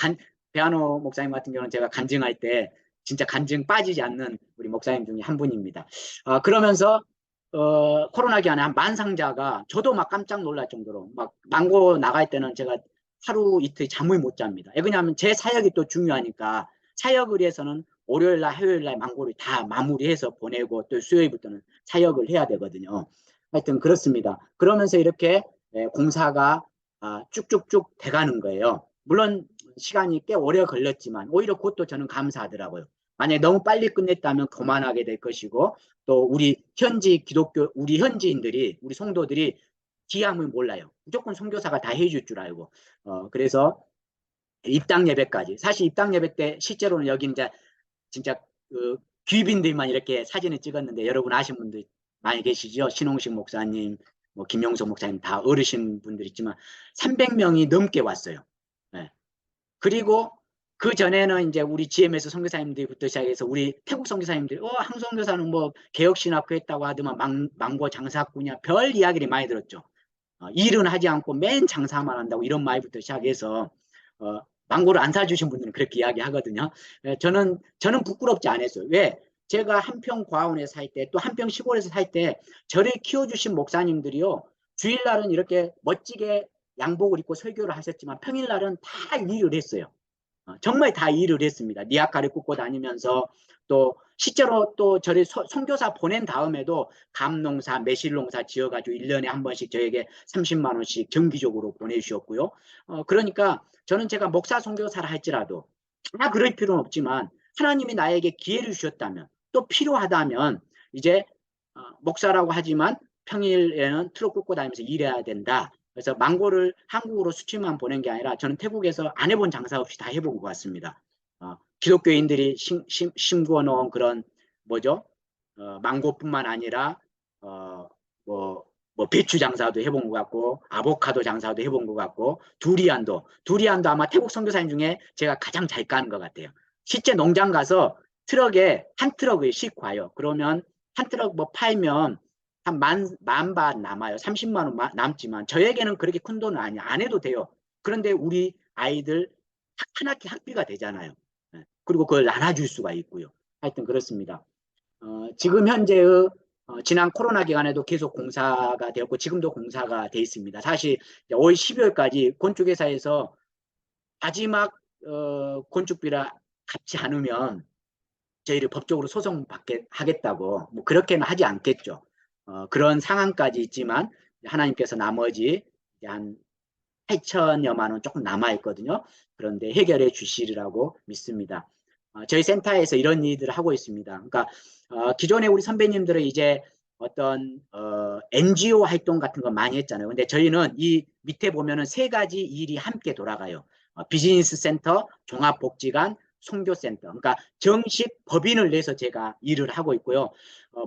배한호 목사님 같은 경우는 제가 간증할 때 진짜 간증 빠지지 않는 우리 목사님 중에 한 분입니다. 그러면서 코로나 기간에 한 만상자가 저도 막 깜짝 놀랄 정도로 막 망고 나갈 때는 제가 하루 이틀 잠을 못 잡니다. 왜냐하면 제 사역이 또 중요하니까 사역을 위해서는 월요일날 화요일날 망고를 다 마무리해서 보내고 또 수요일부터는 사역을 해야 되거든요. 하여튼 그렇습니다. 그러면서 이렇게 공사가 쭉쭉쭉 돼가는 거예요. 물론 시간이 꽤 오래 걸렸지만 오히려 그것도 저는 감사하더라고요. 만약에 너무 빨리 끝냈다면 그만하게 될 것이고 또 우리 우리 현지인들이 우리 성도들이 기함을 몰라요. 무조건 선교사가 다 해줄 줄 알고 그래서 입당 예배까지 사실 입당 예배 때 실제로는 여기 이제 진짜 귀빈들만 이렇게 사진을 찍었는데 여러분 아시는 분들 많이 계시죠? 신홍식 목사님, 뭐 김용석 목사님 다 어르신 분들 있지만 300명이 넘게 왔어요. 네. 그리고 그 전에는 이제 우리 GMS 선교사님들부터 시작해서 우리 태국 선교사님들이 한국 선교사는 뭐 개혁신학교 했다고 하더만 망고 장사꾼이야 별 이야기를 많이 들었죠. 일은 하지 않고 맨 장사만 한다고 이런 말부터 시작해서 망고를 안 사주신 분들은 그렇게 이야기하거든요. 저는 부끄럽지 않았어요. 왜? 제가 한평 과원에 살 때 또 한평 시골에서 살 때 저를 키워주신 목사님들이요. 주일날은 이렇게 멋지게 양복을 입고 설교를 하셨지만 평일날은 다 일을 했어요. 정말 다 일을 했습니다. 니아카를 꽂고 다니면서 또 실제로 또 저를 선교사 보낸 다음에도 감농사, 매실농사 지어가지고 1년에 한 번씩 저에게 30만 원씩 정기적으로 보내주셨고요. 그러니까 저는 제가 목사 선교사를 할지라도 다 그럴 필요는 없지만 하나님이 나에게 기회를 주셨다면 또 필요하다면 이제 목사라고 하지만 평일에는 트럭 꽂고 다니면서 일해야 된다. 그래서 망고를 한국으로 수출만 보낸 게 아니라 저는 태국에서 안 해본 장사 없이 다 해본 것 같습니다. 기독교인들이 심구어 놓은 그런 뭐죠? 망고뿐만 아니라 뭐 배추 장사도 해본 것 같고 아보카도 장사도 해본 것 같고 두리안도 아마 태국 선교사님 중에 제가 가장 잘 까는 것 같아요. 실제 농장 가서 트럭에 한 트럭을 싣고 와요. 그러면 한 트럭 뭐 팔면 한 만 바 남아요. 30만 원 남지만 저에게는 그렇게 큰 돈은 아니야. 안 해도 돼요. 그런데 우리 아이들 한 학기 학비가 되잖아요. 그리고 그걸 나눠줄 수가 있고요. 하여튼 그렇습니다. 지금 현재의 지난 코로나 기간에도 계속 공사가 되었고 지금도 공사가 돼 있습니다. 사실 올 12월까지 건축회사에서 마지막 건축비를 갚지 않으면 저희를 법적으로 소송받게 하겠다고 뭐 그렇게는 하지 않겠죠. 그런 상황까지 있지만 하나님께서 나머지 한 8천여만 원 조금 남아 있거든요. 그런데 해결해 주시리라고 믿습니다. 저희 센터에서 이런 일들을 하고 있습니다. 그러니까 기존에 우리 선배님들은 이제 어떤 NGO 활동 같은 거 많이 했잖아요. 근데 저희는 이 밑에 보면은 세 가지 일이 함께 돌아가요. 비즈니스 센터, 종합복지관, 선교센터. 그러니까 정식 법인을 내서 제가 일을 하고 있고요.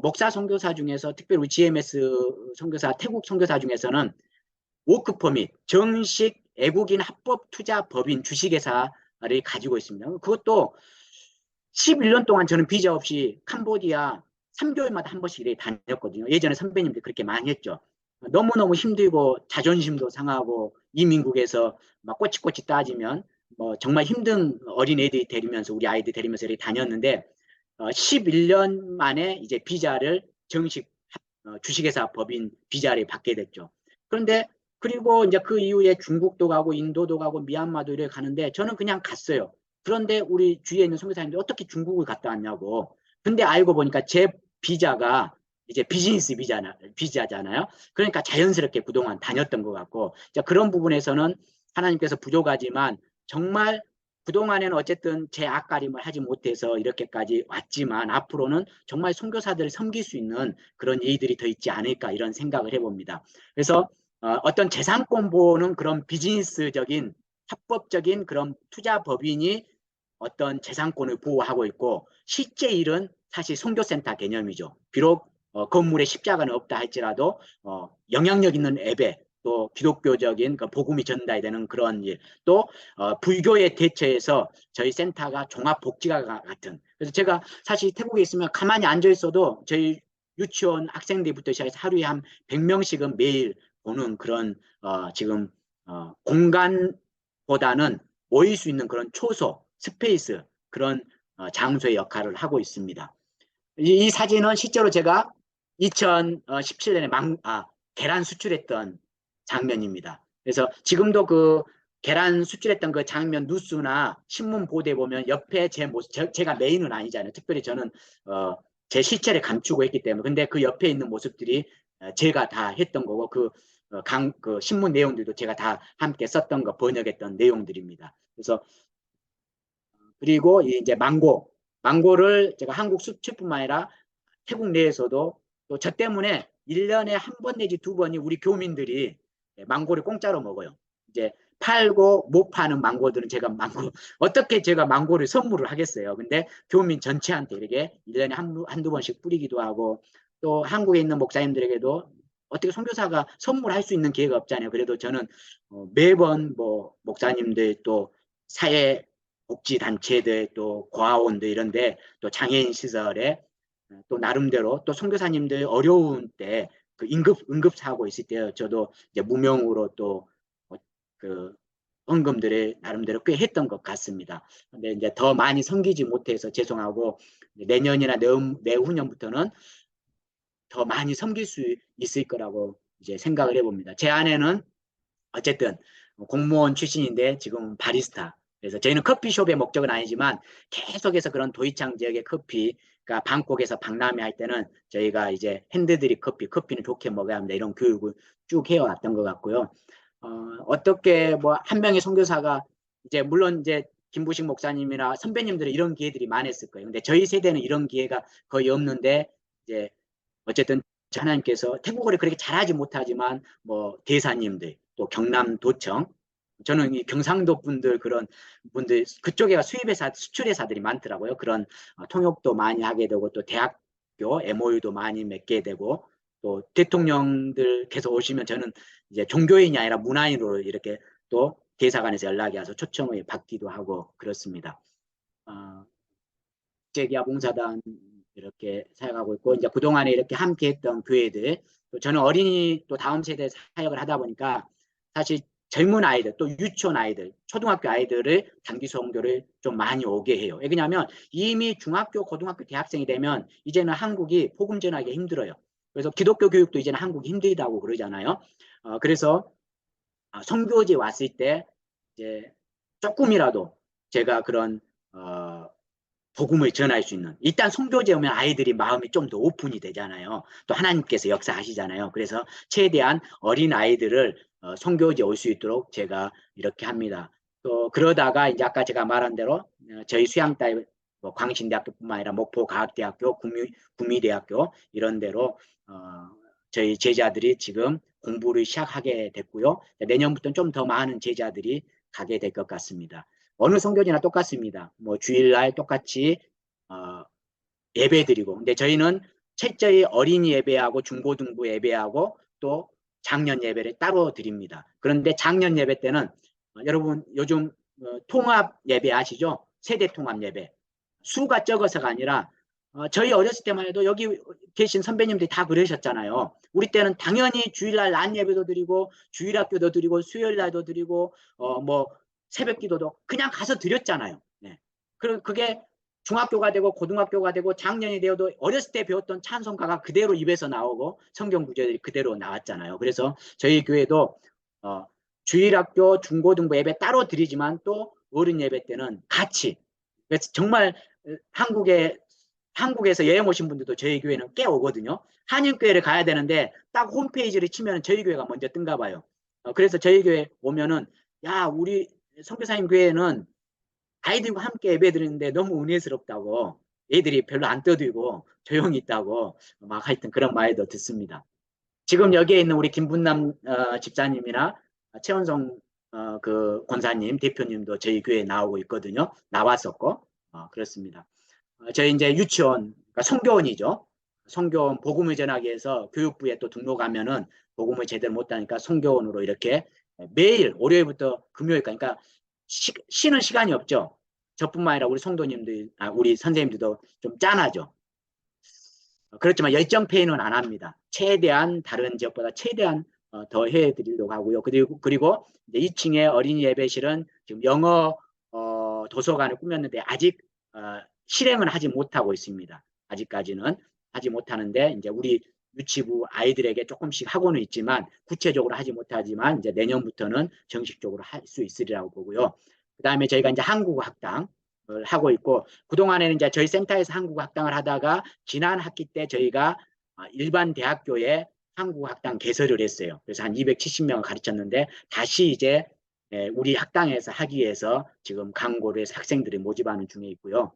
목사 선교사 중에서 특별히 우리 GMS 선교사, 태국 선교사 중에서는 워크퍼밋, 정식 외국인 합법 투자 법인 주식회사를 가지고 있습니다. 그것도 11년 동안 저는 비자 없이 캄보디아 3개월마다 한 번씩 이렇게 다녔거든요. 예전에 선배님들 그렇게 많이 했죠. 너무너무 힘들고 자존심도 상하고 이민국에서 막 꼬치꼬치 따지면 뭐 정말 힘든 어린애들이 데리면서 우리 아이들 데리면서 이렇게 다녔는데 11년 만에 이제 비자를 정식 주식회사 법인 비자를 받게 됐죠. 그런데 그리고 이제 그 이후에 중국도 가고 인도도 가고 미얀마도 이렇게 가는데 저는 그냥 갔어요. 그런데 우리 주위에 있는 선교사님들이 어떻게 중국을 갔다 왔냐고. 근데 알고 보니까 제 비자가 이제 비즈니스 비자잖아요. 그러니까 자연스럽게 그동안 다녔던 것 같고, 그런 부분에서는 하나님께서 부족하지만 정말 그동안에는 어쨌든 제 앞가림을 하지 못해서 이렇게까지 왔지만 앞으로는 정말 선교사들을 섬길 수 있는 그런 일들이 더 있지 않을까 이런 생각을 해봅니다. 그래서 어떤 재산권 보호는 그런 비즈니스적인 합법적인 그런 투자 법인이 어떤 재산권을 보호하고 있고 실제 일은 사실 선교센터 개념이죠. 비록 건물에 십자가는 없다 할지라도 영향력 있는 예배 또 기독교적인 그 복음이 전달되는 그런 일, 또 불교에 대처해서 저희 센터가 종합복지관 같은. 그래서 제가 사실 태국에 있으면 가만히 앉아 있어도 저희 유치원 학생들부터 시작해서 하루에 한 100명씩은 매일 보는 그런 지금 공간보다는 모일 수 있는 그런 초소, 스페이스 그런 장소의 역할을 하고 있습니다. 이 사진은 실제로 제가 2017년에 계란 수출했던 장면입니다. 그래서 지금도 그 계란 수출했던 그 장면 뉴스나 신문 보도에 보면 옆에 제 모습, 제가 메인은 아니잖아요. 특별히 저는 제 실체를 감추고 했기 때문에. 근데 그 옆에 있는 모습들이 제가 다 했던 거고 그 신문 내용들도 제가 다 함께 썼던 거 번역했던 내용들입니다. 그래서 그리고 이제 망고를 제가 한국 수출뿐만 아니라 태국 내에서도 또 저 때문에 1년에 한 번 내지 두 번이 우리 교민들이 망고를 공짜로 먹어요. 이제 팔고 못 파는 망고들은 제가 어떻게 제가 망고를 선물을 하겠어요. 근데 교민 전체한테 이렇게 1년에 한두 번씩 뿌리기도 하고 또 한국에 있는 목사님들에게도 어떻게 선교사가 선물할 수 있는 기회가 없잖아요. 그래도 저는 매번 뭐 목사님들 또 사회복지단체들 또 고아원들 이런데 또 장애인 시설에 또 나름대로 또 선교사님들 어려운 때 그 응급사고 있을 때 저도 이제 무명으로 또 그 헌금들을 나름대로 꽤 했던 것 같습니다. 근데 이제 더 많이 섬기지 못해서 죄송하고 내년이나 내후년부터는 더 많이 섬길 수 있을 거라고 이제 생각을 해봅니다. 제 아내는 어쨌든 공무원 출신인데 지금 바리스타. 그래서 저희는 커피숍의 목적은 아니지만 계속해서 그런 도이창 지역의 커피, 그러니까 방콕에서 박람회 할 때는 저희가 이제 핸드드립 커피는 좋게 먹어야 합니다. 이런 교육을 쭉 해왔던 것 같고요. 어떻게 뭐 한 명의 선교사가 이제 물론 이제 김부식 목사님이나 선배님들은 이런 기회들이 많았을 거예요. 근데 저희 세대는 이런 기회가 거의 없는데 이제 어쨌든 하나님께서 태국어를 그렇게 잘하지 못하지만 뭐 대사님들 또 경남도청 저는 이 경상도 분들 그런 분들 그쪽에 수출회사들이 많더라고요. 그런 통역도 많이 하게 되고 또 대학 MOU도 많이 맺게 되고 또 대통령들 계속 오시면 저는 이제 종교인이 아니라 문화인으로 이렇게 또 대사관에서 연락이 와서 초청을 받기도 하고 그렇습니다. 국제기아봉사단 이렇게 사역하고 있고 이제 그동안에 이렇게 함께했던 교회들 또 저는 어린이 또 다음 세대 사역을 하다 보니까 사실 젊은 아이들 또 유치원 아이들 초등학교 아이들을 단기 선교를 좀 많이 오게 해요. 왜냐하면 이미 중학교 고등학교 대학생이 되면 이제는 한국이 복음 전하기 힘들어요. 그래서 기독교 교육도 이제는 한국이 힘들다고 그러잖아요. 그래서 선교지에 왔을 때 이제 조금이라도 제가 그런 복음을 전할 수 있는 일단 선교제 오면 아이들이 마음이 좀 더 오픈이 되잖아요. 또 하나님께서 역사하시잖아요. 그래서 최대한 어린 아이들을 선교제 올 수 있도록 제가 이렇게 합니다. 또 그러다가 이제 아까 제가 말한 대로 저희 수양딸 뭐 광신대학교뿐만 아니라 목포과학대학교, 구미대학교 이런 데로 저희 제자들이 지금 공부를 시작하게 됐고요. 내년부터는 좀 더 많은 제자들이 가게 될 것 같습니다. 어느 선교지나 똑같습니다. 뭐 주일날 똑같이 예배드리고 근데 저희는 철저히 어린이 예배하고 중고등부 예배하고 또 장년 예배를 따로 드립니다. 그런데 장년 예배 때는 여러분 요즘 통합 예배 아시죠? 세대 통합 예배. 수가 적어서가 아니라 저희 어렸을 때만 해도 여기 계신 선배님들이 다 그러셨잖아요. 우리 때는 당연히 주일날 낮 예배도 드리고 주일학교도 드리고 수요일날도 드리고 뭐 새벽 기도도 그냥 가서 드렸잖아요. 네. 그게 중학교가 되고 고등학교가 되고 작년이 되어도 어렸을 때 배웠던 찬송가가 그대로 입에서 나오고 성경 구절이 그대로 나왔잖아요. 그래서 저희 교회도 주일학교 중고등부 예배 따로 드리지만 또 어른 예배 때는 같이 그래서 정말 한국에서 여행 오신 분들도 저희 교회는 꽤 오거든요. 한인교회를 가야 되는데 딱 홈페이지를 치면 저희 교회가 먼저 뜬가 봐요. 그래서 저희 교회 오면은 야 우리 선교사님 교회는 아이들과 함께 예배 드리는데 너무 은혜스럽다고 애들이 별로 안 떠들고 조용히 있다고 막 하여튼 그런 말도 듣습니다. 지금 여기에 있는 우리 김분남 집사님이나 최원성 그 권사님 대표님도 저희 교회에 나오고 있거든요. 나왔었고 그렇습니다. 저희 이제 유치원 그러니까 성교원이죠. 성교원 복음을 전하기 위해서 교육부에 또 등록하면은 복음을 제대로 못하니까 성교원으로 이렇게 매일 월요일부터 금요일까지 그러니까 쉬는 시간이 없죠. 저뿐만 아니라 우리 성도님들, 우리 선생님들도 좀 짠하죠. 그렇지만 열정 페이는 안 합니다. 최대한 다른 지역보다 최대한 더 해드리려고 하고요. 그리고 이제 2층에 어린이 예배실은 지금 영어 도서관을 꾸몄는데 아직 실행은 하지 못하고 있습니다. 아직까지는 하지 못하는데 이제 우리 유치부 아이들에게 조금씩 하고는 있지만 구체적으로 하지 못하지만 이제 내년부터는 정식적으로 할 수 있으리라고 보고요. 그 다음에 저희가 이제 한국어 학당을 하고 있고 그동안에는 이제 저희 센터에서 한국어 학당을 하다가 지난 학기 때 저희가 일반 대학교에 한국어 학당 개설을 했어요. 그래서 한 270명을 가르쳤는데 다시 이제 우리 학당에서 하기 위해서 지금 강구를 해서 학생들이 모집하는 중에 있고요.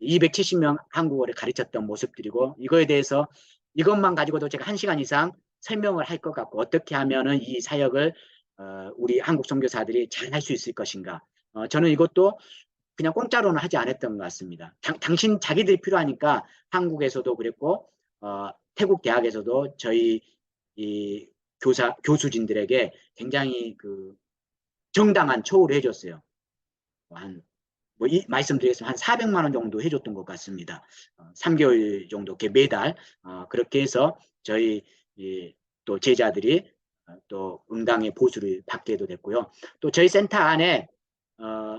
270명 한국어를 가르쳤던 모습들이고 이거에 대해서 이것만 가지고도 제가 1시간 이상 설명을 할 것 같고 어떻게 하면은 이 사역을 우리 한국 선교사들이 잘 할 수 있을 것인가. 저는 이것도 그냥 공짜로는 하지 않았던 것 같습니다. 당신 자기들이 필요하니까 한국에서도 그랬고 태국 대학에서도 저희 이 교수진들에게 굉장히 그 정당한 처우를 해줬어요. 말씀드리겠습니다. 한 400만 원 정도 해줬던 것 같습니다. 3개월 정도 매달 그렇게 해서 저희 또 제자들이 또 응당의 보수를 받게도 됐고요. 또 저희 센터 안에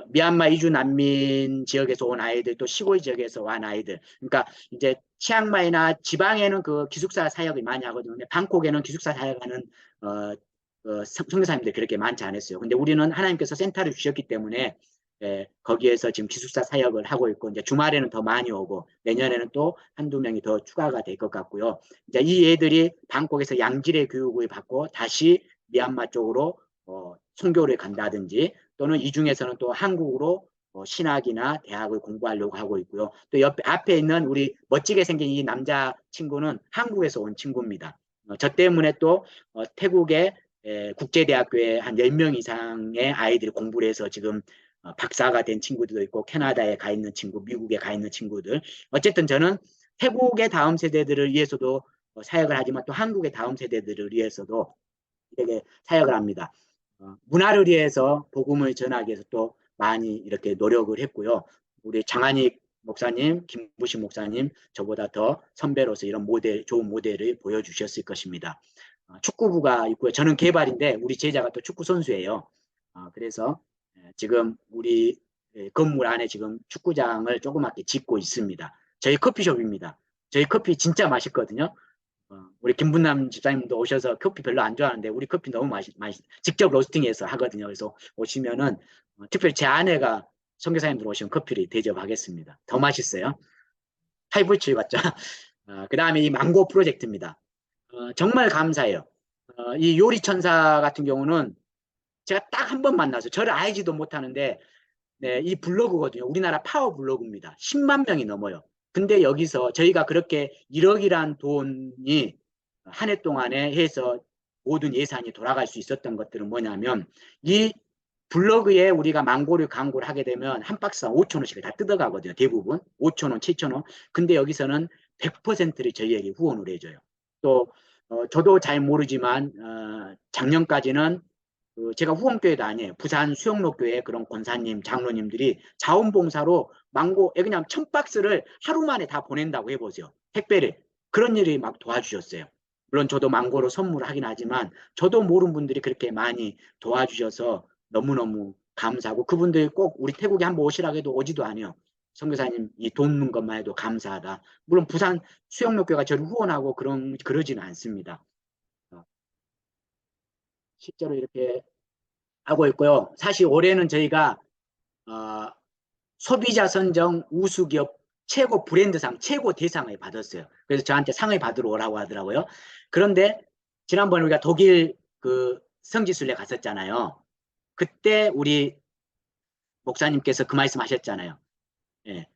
미얀마 이주 난민 지역에서 온 아이들 또 시골 지역에서 온 아이들 그러니까 이제 치앙마이나 지방에는 그 기숙사 사역을 많이 하거든요. 근데 방콕에는 기숙사 사역하는 선교사님들 그렇게 많지 않았어요. 근데 우리는 하나님께서 센터를 주셨기 때문에 거기에서 지금 기숙사 사역을 하고 있고 이제 주말에는 더 많이 오고 내년에는 또 한두 명이 더 추가가 될 것 같고요. 이제 이 애들이 방콕에서 양질의 교육을 받고 다시 미얀마 쪽으로 선교를 간다든지 또는 이 중에서는 또 한국으로 신학이나 대학을 공부하려고 하고 있고요. 또 앞에 있는 우리 멋지게 생긴 이 남자 친구는 한국에서 온 친구입니다. 저 때문에 또 태국의 국제대학교에 한 10명 이상의 아이들이 공부를 해서 지금 박사가 된 친구들도 있고 캐나다에 가 있는 친구, 미국에 가 있는 친구들. 어쨌든 저는 태국의 다음 세대들을 위해서도 사역을 하지만 또 한국의 다음 세대들을 위해서도 이렇게 사역을 합니다. 문화를 위해서 복음을 전하기 위해서 또 많이 이렇게 노력을 했고요. 우리 장한익 목사님, 김부식 목사님 저보다 더 선배로서 이런 모델, 좋은 모델을 보여주셨을 것입니다. 축구부가 있고요. 저는 개발인데 우리 제자가 또 축구 선수예요. 그래서 지금 우리 건물 안에 지금 축구장을 조그맣게 짓고 있습니다. 저희 커피숍입니다. 저희 커피 진짜 맛있거든요. 우리 김분남 집사님도 오셔서 커피 별로 안 좋아하는데 우리 커피 너무 직접 로스팅해서 하거든요. 그래서 오시면은 특별히 제 아내가 선교사님들 오시면 커피를 대접하겠습니다. 더 맛있어요. 하이볼칠 같죠? 그 다음에 이 망고 프로젝트입니다. 정말 감사해요. 이 요리천사 같은 경우는 제가 딱 한 번 만나서 저를 알지도 못하는데 네, 이 블로그거든요. 우리나라 파워 블로그입니다. 10만 명이 넘어요. 근데 여기서 저희가 그렇게 1억이란 돈이 한 해 동안에 해서 모든 예산이 돌아갈 수 있었던 것들은 뭐냐면 이 블로그에 우리가 망고를 광고를 하게 되면 한 박스당 5,000원씩을 다 뜯어가거든요. 대부분 5,000원, 7,000원. 근데 여기서는 100%를 저희에게 후원을 해줘요. 또 저도 잘 모르지만 작년까지는 제가 후원교회도 아니에요. 부산 수영로교회 그런 권사님, 장로님들이 자원봉사로 망고 그냥 1000박스를 하루 만에 다 보낸다고 해보세요. 택배를. 그런 일이 막 도와주셨어요. 물론 저도 망고로 선물을 하긴 하지만 저도 모르는 분들이 그렇게 많이 도와주셔서 너무너무 감사하고 그분들이 꼭 우리 태국에 한번 오시라고 해도 오지도 않아요. 선교사님 이 돕는 것만 해도 감사하다. 물론 부산 수영로교회가 저를 후원하고 그러지는 않습니다. 실제로 이렇게 하고 있고요. 사실 올해는 저희가 소비자 선정 우수기업 최고 브랜드상 최고 대상을 받았어요. 그래서 저한테 상을 받으러 오라고 하더라고요. 그런데 지난번에 우리가 독일 그 성지순례 갔었잖아요. 그때 우리 목사님께서 그 말씀 하셨잖아요. 예.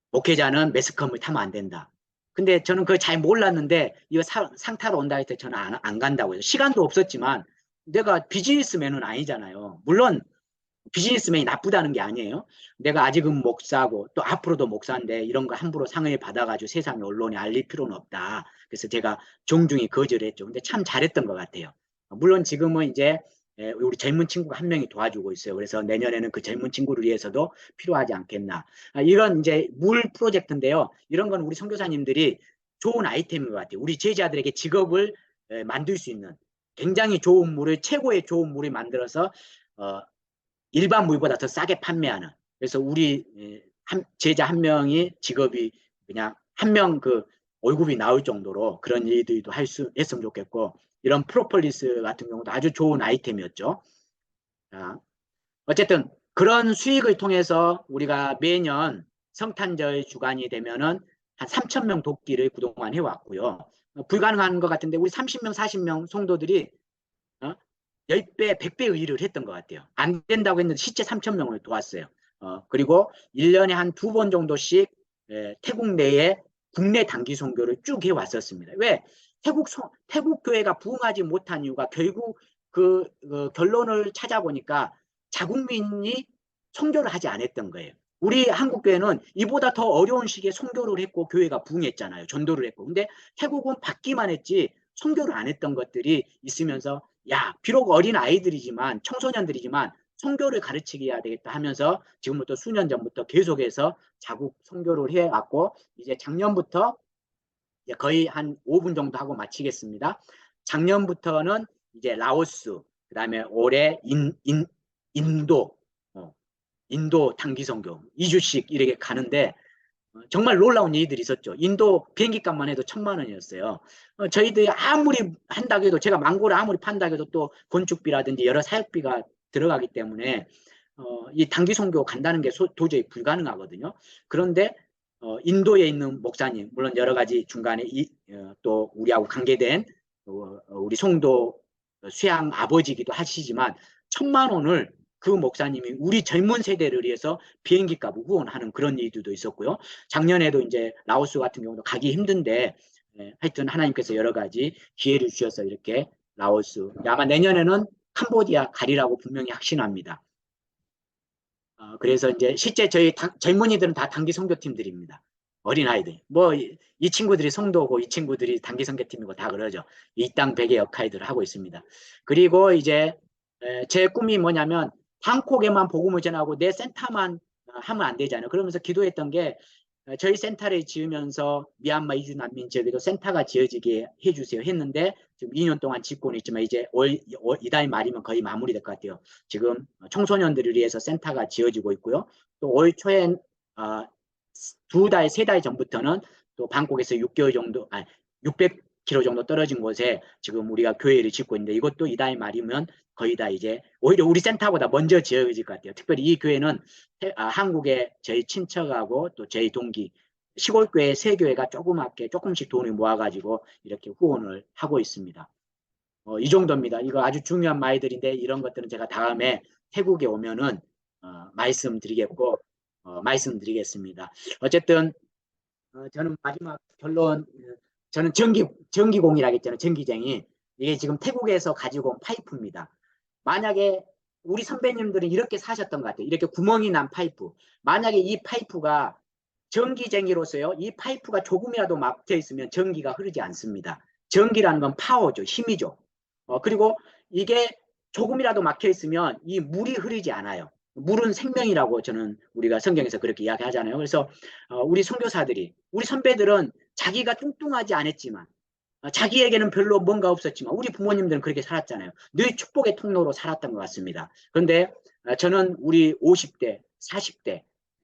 목회자는 매스컴을 타면 안 된다. 근데 저는 그걸 잘 몰랐는데 이거 상 타러 온다 할 때 저는 안 간다고 해서 시간도 없었지만 내가 비즈니스맨은 아니잖아요. 물론 비즈니스맨이 나쁘다는 게 아니에요. 내가 아직은 목사고 또 앞으로도 목사인데 이런 거 함부로 상을 받아가지고 세상에 언론에 알릴 필요는 없다. 그래서 제가 종중히 거절을 했죠. 근데 참 잘했던 것 같아요. 물론 지금은 이제 우리 젊은 친구가 한 명이 도와주고 있어요. 그래서 내년에는 그 젊은 친구를 위해서도 필요하지 않겠나. 이런 이제 물 프로젝트인데요. 이런 건 우리 선교사님들이 좋은 아이템인 것 같아요. 우리 제자들에게 직업을 만들 수 있는 굉장히 좋은 물을 최고의 좋은 물을 만들어서 일반 물보다 더 싸게 판매하는. 그래서 우리 제자 한 명이 직업이 그냥 한 명 그 월급이 나올 정도로 그런 일들도 했으면 좋겠고 이런 프로폴리스 같은 경우도 아주 좋은 아이템이었죠. 자, 어쨌든 그런 수익을 통해서 우리가 매년 성탄절 주간이 되면은 한 3,000명 돕기를 그동안 해왔고요. 불가능한 것 같은데 우리 30명, 40명 성도들이 10배, 100배의 일을 했던 것 같아요. 안 된다고 했는데 실제 3,000명을 도왔어요. 그리고 1년에 한 2번 정도씩 태국 내에 국내 단기 선교를 쭉 해왔었습니다. 왜? 태국 교회가 부흥하지 못한 이유가 결국 그 결론을 찾아보니까 자국민이 선교를 하지 않았던 거예요. 우리 한국 교회는 이보다 더 어려운 시기에 선교를 했고 교회가 부흥했잖아요. 전도를 했고. 근데 태국은 받기만 했지 선교를 안 했던 것들이 있으면서 야, 비록 어린 아이들이지만 청소년들이지만 선교를 가르치게 해야 되겠다 하면서 지금부터 수년 전부터 계속해서 자국 선교를 해왔고 이제 작년부터 이제 거의 한 5분 정도 하고 마치겠습니다. 작년부터는 이제 라오스, 그 다음에 올해 인도 단기 선교 2주씩 이렇게 가는데 정말 놀라운 일들이 있었죠. 인도 비행기 값만 해도 1,000,000원이었어요. 저희들이 아무리 한다고 해도 제가 망고를 아무리 판다고 해도 또 건축비라든지 여러 사역비가 들어가기 때문에 이 단기 선교 간다는 게 도저히 불가능하거든요. 그런데 인도에 있는 목사님 물론 여러 가지 중간에 또 우리하고 관계된 우리 송도 수양 아버지기도 하시지만 1,000,000원을 그 목사님이 우리 젊은 세대를 위해서 비행기 값을 후원하는 그런 일들도 있었고요. 작년에도 이제 라오스 같은 경우도 가기 힘든데 하여튼 하나님께서 여러 가지 기회를 주셔서 이렇게 라오스 아마 내년에는 캄보디아 가리라고 분명히 확신합니다. 그래서 이제 실제 저희 젊은이들은 다 단기 선교팀들입니다. 어린아이들. 뭐 이 친구들이 성도고 이 친구들이 단기선교팀이고 다 그러죠. 이 땅 베개 역할들을 하고 있습니다. 그리고 이제 제 꿈이 뭐냐면 방콕에만 복음을 전하고 내 센터만 하면 안 되잖아요. 그러면서 기도했던 게 저희 센터를 지으면서 미얀마 이주 난민 지역에도 센터가 지어지게 해주세요 했는데 지금 2년 동안 짓고는 있지만 이제 이달 말이면 거의 마무리될 것 같아요. 지금 청소년들을 위해서 센터가 지어지고 있고요. 또 올 초에 2달, 3달 전부터는 또 방콕에서 6개월 정도, 600km 정도 떨어진 곳에 지금 우리가 교회를 짓고 있는데 이것도 이달 말이면 거의 다 이제 오히려 우리 센터보다 먼저 지어질 것 같아요. 특별히 이 교회는 한국에 저희 친척하고 또 저희 동기 시골교회 세 교회가 조그맣게 조금씩 돈을 모아가지고 이렇게 후원을 하고 있습니다. 이 정도입니다. 이거 아주 중요한 말들인데 이런 것들은 제가 다음에 태국에 오면은 말씀드리겠습니다. 어쨌든 저는 마지막 결론, 저는 전기공이라고 했잖아요. 전기쟁이. 이게 지금 태국에서 가지고 온 파이프입니다. 만약에 우리 선배님들은 이렇게 사셨던 것 같아요. 이렇게 구멍이 난 파이프. 만약에 이 파이프가 전기쟁이로서요. 이 파이프가 조금이라도 막혀 있으면 전기가 흐르지 않습니다. 전기라는 건 파워죠. 힘이죠. 그리고 이게 조금이라도 막혀 있으면 이 물이 흐르지 않아요. 물은 생명이라고 저는 우리가 성경에서 그렇게 이야기하잖아요. 그래서 우리 선교사들이 우리 선배들은 자기가 뚱뚱하지 않았지만 자기에게는 별로 뭔가 없었지만 우리 부모님들은 그렇게 살았잖아요. 늘 축복의 통로로 살았던 것 같습니다. 그런데 저는 우리 50대, 40대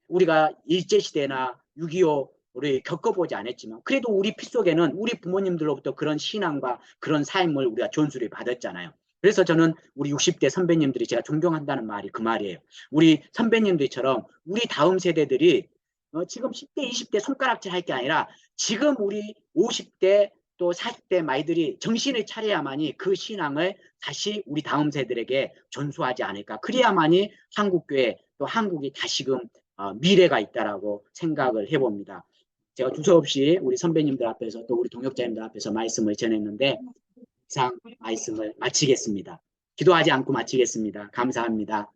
우리가 일제시대나 6.25를 겪어보지 않았지만 그래도 우리 피 속에는 우리 부모님들로부터 그런 신앙과 그런 삶을 우리가 전수를 받았잖아요. 그래서 저는 우리 60대 선배님들이 제가 존경한다는 말이 그 말이에요. 우리 선배님들처럼 우리 다음 세대들이 지금 10대, 20대 손가락질 할 게 아니라 지금 우리 50대 또 40대 마이들이 정신을 차려야만이 그 신앙을 다시 우리 다음 세대들에게 전수하지 않을까. 그래야만이 한국교회 또 한국이 다시금 미래가 있다라고 생각을 해봅니다. 제가 두서없이 우리 선배님들 앞에서 또 우리 동역자님들 앞에서 말씀을 전했는데 이상 말씀을 마치겠습니다. 기도하지 않고 마치겠습니다. 감사합니다.